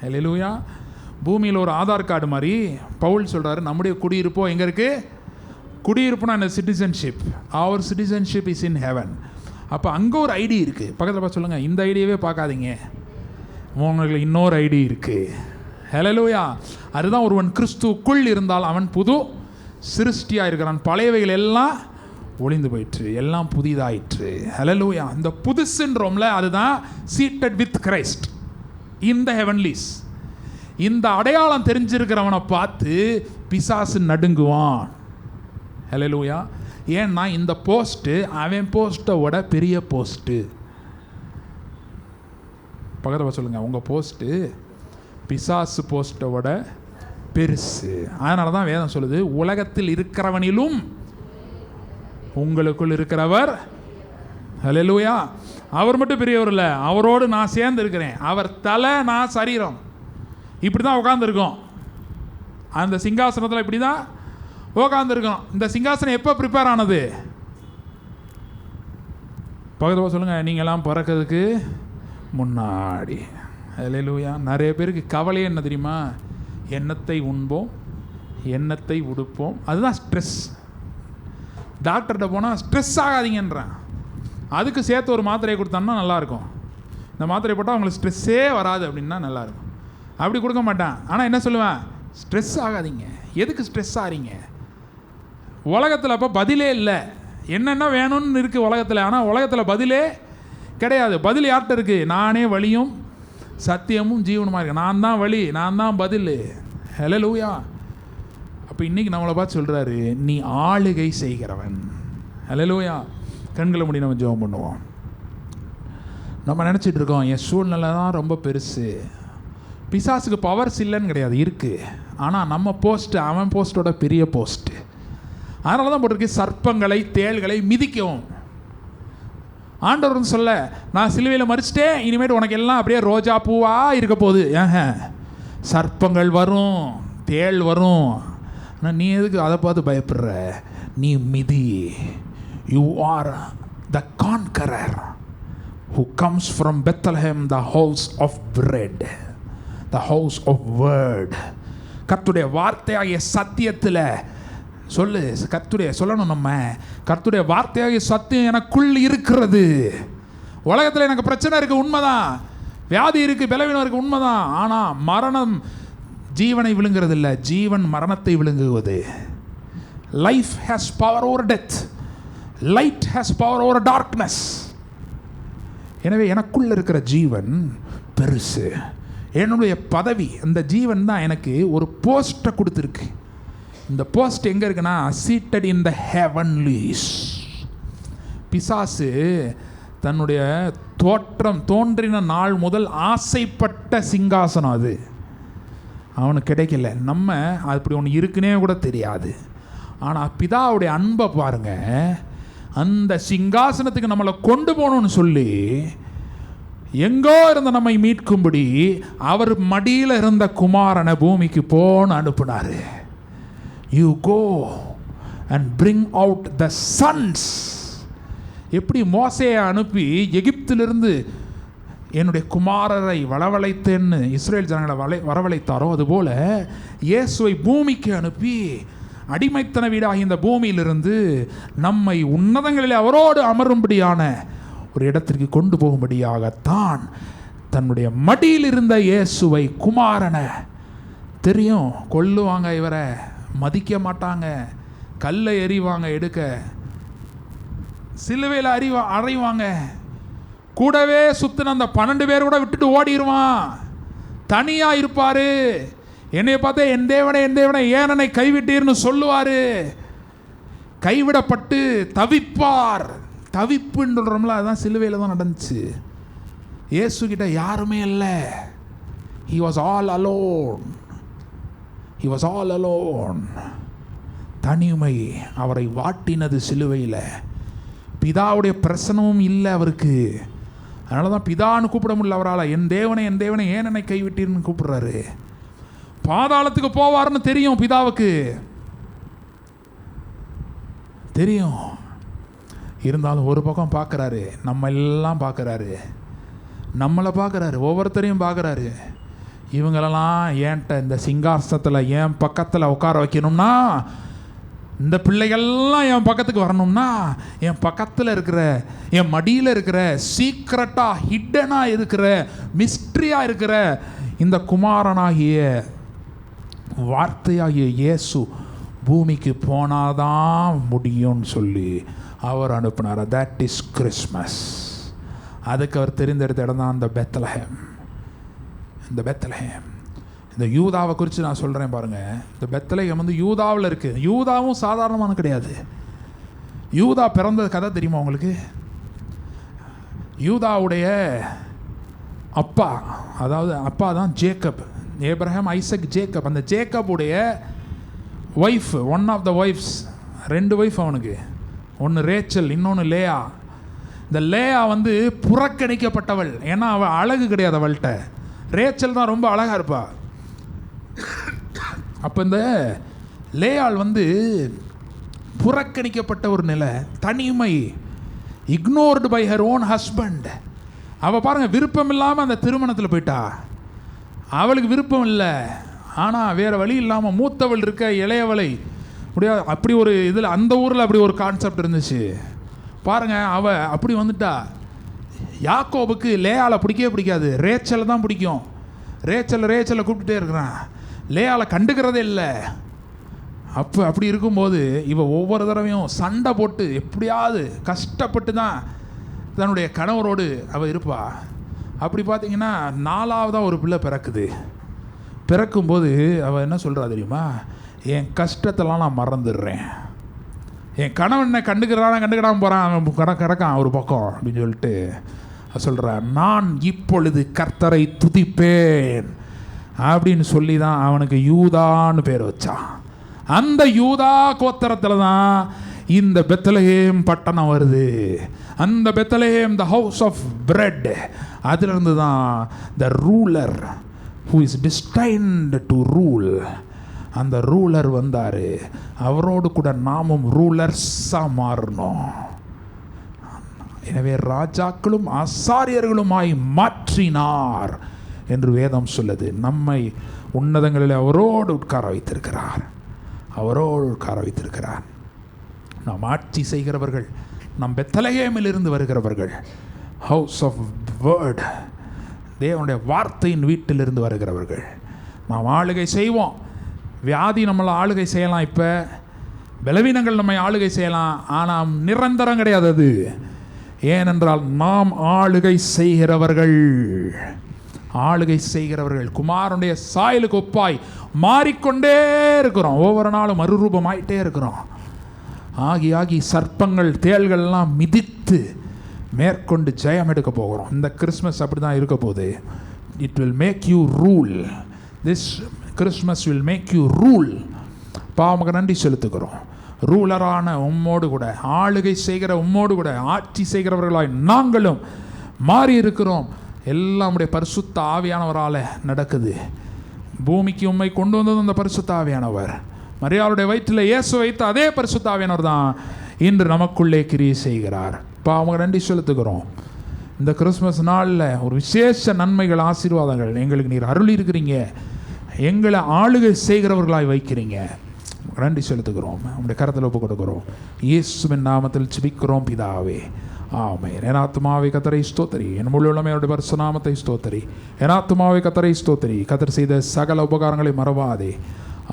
அல்லேலூயா. பூமியில் ஒரு ஆதார் கார்டு மாதிரி பவுல் சொல்கிறாரு, நம்முடைய குடியிருப்போ எங்கே இருக்குது? குடியிருப்புனா அந்த சிட்டிசன்ஷிப், அவர் சிட்டிசன்ஷிப் இஸ் இன் ஹெவன். அப்போ அங்கே ஒரு ஐடி இருக்குது. பக்கத்தில் பார்த்து சொல்லுங்கள், இந்த ஐடியாவே பார்க்காதீங்க, உங்களுக்கு இன்னொரு ஐடி இருக்குது. ஹல்லேலூயா. அதுதான் ஒருவன் கிறிஸ்துவுக்குள் இருந்தால் அவன் புது சிருஷ்டியாக இருக்கிறான், பழையவைகள் எல்லாம் ஒளிந்து போயிற்று, எல்லாம் புதிதாயிற்று. ஹல்லேலூயா. இந்த புதுசுன்றோம்ல, அதுதான் சீட்டட் வித் கிரைஸ்ட் இன் த ஹெவன்லீஸ். இந்த அடையாளம் தெரிஞ்சிருக்கிறவனை பார்த்து பிசாசு நடுங்குவான். ஹல்லேலூயா. ஏன்னா இந்த போஸ்ட்டு அவன் போஸ்ட்டை விட பெரிய போஸ்ட்டு. பக்கத்தில் சொல்லுங்கள், உங்கள் போஸ்ட்டு பிசாசு போஸ்ட்டை விட பெருசு. அதனால தான் வேதம் சொல்லுது, உலகத்தில் இருக்கிறவனிலும் உங்களுக்குள் இருக்கிறவர். ஹல்லேலூயா. அவர் மட்டும் பெரியவர் இல்லை, அவரோடு நான் சேர்ந்து இருக்கிறேன். அவர் தலை, நான் சரீரம். இப்படி தான் உட்காந்துருக்கோம். அந்த சிங்காசனத்தில் இப்படி தான் உட்காந்துருக்கோம். இந்த சிங்காசனம் எப்போ ப்ரிப்பேர் ஆனது? பக்கத்தில் சொல்லுங்கள், நீங்களாம் பிறக்கிறதுக்கு முன்னாடி. அல்லேலூயா. நிறைய பேருக்கு கவலையே என்ன தெரியுமா? எண்ணத்தை உண்போம், எண்ணத்தை உடுப்போம். அதுதான் ஸ்ட்ரெஸ். டாக்டர்கிட்ட போனால் ஸ்ட்ரெஸ் ஆகாதீங்கன்றான். அதுக்கு சேர்த்து ஒரு மாத்திரையை கொடுத்தோம்னா நல்லாயிருக்கும். இந்த மாத்திரை போட்டால் அவங்களுக்கு ஸ்ட்ரெஸ்ஸே வராது அப்படின்னா நல்லாயிருக்கும். அப்படி கொடுக்க மாட்டான். ஆனால் என்ன சொல்லுவேன்? ஸ்ட்ரெஸ் ஆகாதீங்க. எதுக்கு ஸ்ட்ரெஸ் ஆகிறீங்க? உலகத்தில் அப்போ பதிலே இல்லை. என்னென்ன வேணும்னு இருக்குது உலகத்தில், ஆனால் உலகத்தில் பதிலே கிடையாது. பதில் யார்கிட்ட இருக்குது? நானே வழியும் சத்தியமும் ஜீவனுமா இருக்கேன். நான் தான் வழி, நான் தான் பதில். ஹல்லேலூயா. அப்போ இன்றைக்கி நம்மளை பார்த்து சொல்கிறாரு, நீ ஆளுகை செய்கிறவன். ஹல்லேலூயா. கண்களை மூடி நம்ம ஜெபம் பண்ணுவோம். நம்ம நினச்சிட்டு இருக்கோம் என் சூழ்நிலை தான் ரொம்ப பெருசு. பிசாசுக்கு பவர்ஸ் இல்லைன்னு கிடையாது, இருக்குது. ஆனால் நம்ம போஸ்ட்டு அவன் போஸ்ட்டோட பெரிய போஸ்ட்டு. அதனால தான் போட்டிருக்கு, சர்ப்பங்களை தேள்களை மிதிக்கவும். ஆண்டவர் சொல்ல, நான் சிலுவையில் மறிச்சிட்டேன், இனிமேட்டு உனக்கு எல்லாம் அப்படியே ரோஜா பூவாக இருக்க போகுது. சர்ப்பங்கள் வரும், தேள் வரும். ஆனால் நீ எதுக்கு அதை பார்த்து பயப்படுற? நீ மிதி. You are the conqueror who comes from Bethlehem, the house of bread, the house of word. கர்த்தருடைய வார்த்தையாகிய சத்தியத்தில் சொல்லு. கர்த்தருடைய சொல்லணும் நம்ம, கர்த்தருடைய வார்த்தையாகிய சத்தியம் எனக்குள் இருக்கிறது. உலகத்தில் எனக்கு பிரச்சனை இருக்குது, உண்மைதான். வியாதி இருக்குது, பலவீனம் இருக்குது, உண்மைதான். ஆனால் மரணம் ஜீவனை விழுங்குறது இல்லை, ஜீவன் மரணத்தை விழுங்குவது. Life has power over death, light has power over darkness. எனவே எனக்குள்ள இருக்கிற ஜீவன் பெருசு. என்னுடைய பதவி, அந்த ஜீவன் தான் எனக்கு ஒரு போஸ்ட்டை கொடுத்துருக்கு. இந்த போஸ்ட் எங்கே இருக்குன்னா, சீட்டட் இன் த ஹெவன்லீஸ். பிசாசு தன்னுடைய தோன்றின நாள் முதல் ஆசைப்பட்ட சிங்காசனம் அது. அவனுக்கு கிடைக்கல. நம்ம அப்படி ஒன்று இருக்குன்னே கூட தெரியாது. ஆனால் பிதாவுடைய அன்பை பாருங்கள். அந்த சிங்காசனத்துக்கு நம்மளை கொண்டு போகணும்னு சொல்லி எங்கோ இருந்த நம்மை மீட்கும்படி அவர் மடியில் இருந்த குமாரனை பூமிக்கு போன்னு அனுப்புனார். You go and bring out the sons. எப்படி மோசேயை அனுப்பி எகிப்திலிருந்து என்னுடைய குமாரரை வரவழைத்தேன்னு இஸ்ரேல் ஜனங்களை வரவழைத்தாரோ, அதுபோல் இயேசுவை பூமிக்கு அனுப்பி அடிமைத்தன வீடாகி இந்த பூமியிலிருந்து நம்மை உன்னதங்களில் அவரோடு அமரும்படியான ஒரு இடத்திற்கு கொண்டு போகும்படியாகத்தான் தன்னுடைய மடியில் இருந்த இயேசுவை, குமாரனை. தெரியும், கொல்லுவாங்க, இவரை மதிக்க மாட்டாங்க, கல்லை எறிவாங்க, எடுக்க சிலுவையில் அறைவாங்க. கூடவே சுத்தின அந்த 12 பேர் கூட விட்டுட்டு ஓடிடுவான். தனியாக இருப்பார். என்னை பார்த்தா என் தேவனை ஏன் என்னை கைவிட்டீர்னு சொல்லுவார். கைவிடப்பட்டு தவிப்பார். தவிப்புன்னு சொல்கிறோம்ல, அதுதான் சிலுவையில் தான் நடந்துச்சு. இயேசு கிட்ட யாருமே இல்லை. He was all alone. He was all alone. தனிமை அவரை வாட்டினது சிலுவையில். பிதாவுடைய பிரசனமும் இல்லை அவருக்கு. அதனால தான் பிதான்னு கூப்பிட முடியல அவரால். என் தேவனை ஏன் என்னை கைவிட்டீர்னு கூப்பிடுறாரு. பாதாளத்துக்கு போவார்னு தெரியும் பிதாவுக்கு, தெரியும். இருந்தாலும் ஒரு பக்கம் பார்க்குறாரு, நம்ம எல்லாம் பார்க்குறாரு, நம்மளை பார்க்குறாரு, ஒவ்வொருத்தரையும் பார்க்குறாரு. இவங்களெல்லாம் ஏன்ட்ட இந்த சிங்காசனத்தில் என் பக்கத்தில் உட்கார வைக்கணும்னா, இந்த பிள்ளைகள்லாம் என் பக்கத்துக்கு வரணும்னா, என் பக்கத்தில் இருக்கிற, என் மடியில் இருக்கிற, சீக்ரெட்டாக ஹிட்டனாக இருக்கிற, மிஸ்ட்ரியாக இருக்கிற இந்த குமாரனாகிய வார்த்தையாகிய இயேசு பூமிக்கு போனாதான் முடியும்னு சொல்லி அவர் அனுப்பினார். That is Christmas. அதுக்கு அவர் தெரிந்தெடுத்த இடம் தான் அந்த பெத்லஹேம். இந்த பெத்லஹேம், இந்த யூதாவை குறித்து நான் சொல்கிறேன் பாருங்கள். இந்த பெத்லஹேம் வந்து யூதாவில் இருக்குது. யூதாவும் சாதாரணமான கிடையாது. யூதா பிறந்த கதை தெரியுமா உங்களுக்கு? யூதாவுடைய அப்பா, அதாவது அப்பா தான் ஜேக்கப், ஏப்ரஹாம், ஐசக், ஜேக்கப். அந்த ஜேக்கப்புடைய wife, one of the wives, 2 wife அவனுக்கு. ஒன்று ரேச்சல், இன்னொன்று லேயா. இந்த லேயா வந்து புறக்கணிக்கப்பட்டவள். ஏன்னா அவள் அழகு கிடையாது அவள்கிட்ட. ரேச்சல் தான் ரொம்ப அழகாக இருப்பாள். அப்போ இந்த லேயாள் புறக்கணிக்கப்பட்ட ஒரு நிலை, தனிமை, ignored by her own husband. அவள் பாருங்கள், விருப்பம் இல்லாமல் அந்த திருமணத்தில் போயிட்டா. அவளுக்கு விருப்பம் இல்லை, ஆனால் வேறு வழி இல்லாமல் மூத்தவள் இருக்க இளையவளை முடியாது. அப்படி ஒரு இதில் அந்த ஊரில் அப்படி ஒரு கான்செப்ட் இருந்துச்சு பாருங்கள். அவள் அப்படி வந்துட்டா. யாக்கோபுக்கு லேயாளை பிடிக்கவே பிடிக்காது, ரேச்சலை தான் பிடிக்கும். ரேச்சலை கூப்பிட்டுட்டே இருக்கிறான், லேயாளை கண்டுக்கிறதே இல்லை. அப்படி இருக்கும்போது ஒவ்வொரு தடவையும் சண்டை போட்டு எப்படியாவது கஷ்டப்பட்டு தான் தன்னுடைய கணவரோடு அவள் இருப்பா. அப்படி பார்த்தீங்கன்னா 4ஆவதாக ஒரு பிள்ளை பிறக்கும்போது அவள் என்ன சொல்கிறா தெரியுமா? என் கஷ்டத்தெல்லாம் நான் மறந்துடுறேன், என் கணவன் என்ன கண்டுக்கிடாமல் போகிறான், அவன் கிடக்கான் ஒரு பக்கம் அப்படின்னு சொல்லிட்டு சொல்கிறான். நான் இப்பொழுது கர்த்தரை துதிப்பேன் அப்படின்னு சொல்லி தான் அவனுக்கு யூதான்னு பேர் வச்சான். அந்த யூதா கோத்திரத்தில் தான் இந்த பெத்லகேம் பட்டணம் வருது. அந்த Bethlehem, the house of bread, அதிலிருந்து தான் the ruler who is destined to rule, அந்த ரூலர் வந்தார். அவரோடு கூட நாமும் ரூலர்ஸாக மாறணும். எனவே ராஜாக்களும் ஆசாரியர்களுமாய் மாற்றினார் என்று வேதம் சொல்லுது. நம்மை உன்னதங்களில் அவரோடு உட்கார வைத்திருக்கிறார். நாம் ஆட்சி செய்கிறவர்கள், நம் பெத்லகேமில் இருந்து வருகிறவர்கள், ஹவுஸ் ஆஃப் வேர்ட், தேவனுடைய வார்த்தையின் வீட்டிலிருந்து வருகிறவர்கள். நாம் ஆளுகை செய்வோம். வியாதி நம்மளை ஆளுகை செய்யலாம், இப்போ பலவீனங்கள் நம்மை ஆளுகை செய்யலாம், ஆனால் நிரந்தரம் கிடையாது அது. ஏனென்றால் நாம் ஆளுகை செய்கிறவர்கள் குமாரனுடைய சாயலுக்கு ஒப்பாய் மாறிக்கொண்டே இருக்கிறோம். ஒவ்வொரு நாளும் மறுரூபமாயிட்டே இருக்கிறோம். ஆகி சர்ப்பங்கள் தேள்கள்லாம் மிதித்து மேற்கொண்டு ஜெயம் எடுக்க போகிறோம். இந்த கிறிஸ்மஸ் அப்படி தான் இருக்க போகுது. It will make you rule. This Christmas will make you rule. பாவமுக்கு நன்றி செலுத்துகிறோம். ரூலரான உம்மோடு கூட, ஆளுகை செய்கிற உம்மோடு கூட ஆட்சி செய்கிறவர்களாய் நாங்களும் மாறி இருக்கிறோம். எல்லாம் உடைய பரிசுத்த ஆவியானவரால் நடக்குது. பூமிக்கு உண்மை கொண்டு வந்தது அந்த பரிசுத்த ஆவியானவர். மரியாளுடைய வயிற்றில் இயேசு வைத்த அதே பரிசுத்த ஆவியானவர் தான் இன்று நமக்குள்ளே கிரியை செய்கிறார். பாவமுக்கு நன்றி செலுத்துகிறோம். இந்த கிறிஸ்மஸ் நாளில் ஒரு விசேஷ நன்மைகள், ஆசீர்வாதங்கள் எங்களுக்கு நீர் அருளி இருக்கிறீங்க. எங்களை ஆளுகை செய்கிறவர்களாய் வைக்கிறீங்க. நன்றி செலுத்துகிறோம். உங்களுடைய கரத்தில் ஒப்பு கொடுக்கிறோம். இயேசுவின் நாமத்தில் ஜெபிக்கிறோம் பிதாவே, ஆமென். என் ஆத்துமாவே கர்த்தரை ஸ்தோத்திரி, என் முழு உள்ளமே அவருடைய பரிசுத்த நாமத்தை ஸ்தோத்திரி. என் ஆத்துமாவே கர்த்தரை ஸ்தோத்திரி, கர்த்தர் செய்த சகல உபகாரங்களை மறவாதே,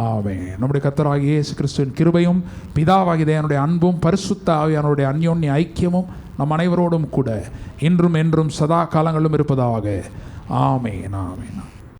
ஆமென். நம்முடைய கர்த்தராகிய இயேசு கிறிஸ்துவின் கிருபையும் பிதாவாகிய தேவனுடைய அன்பும் பரிசுத்த ஆவியானவருடைய அந்யோன்ய ஐக்கியமும் நம் அனைவரோடும் கூட இன்றும் என்றும் சதா காலங்களும் இருப்பதாக, ஆமென், ஆமென்.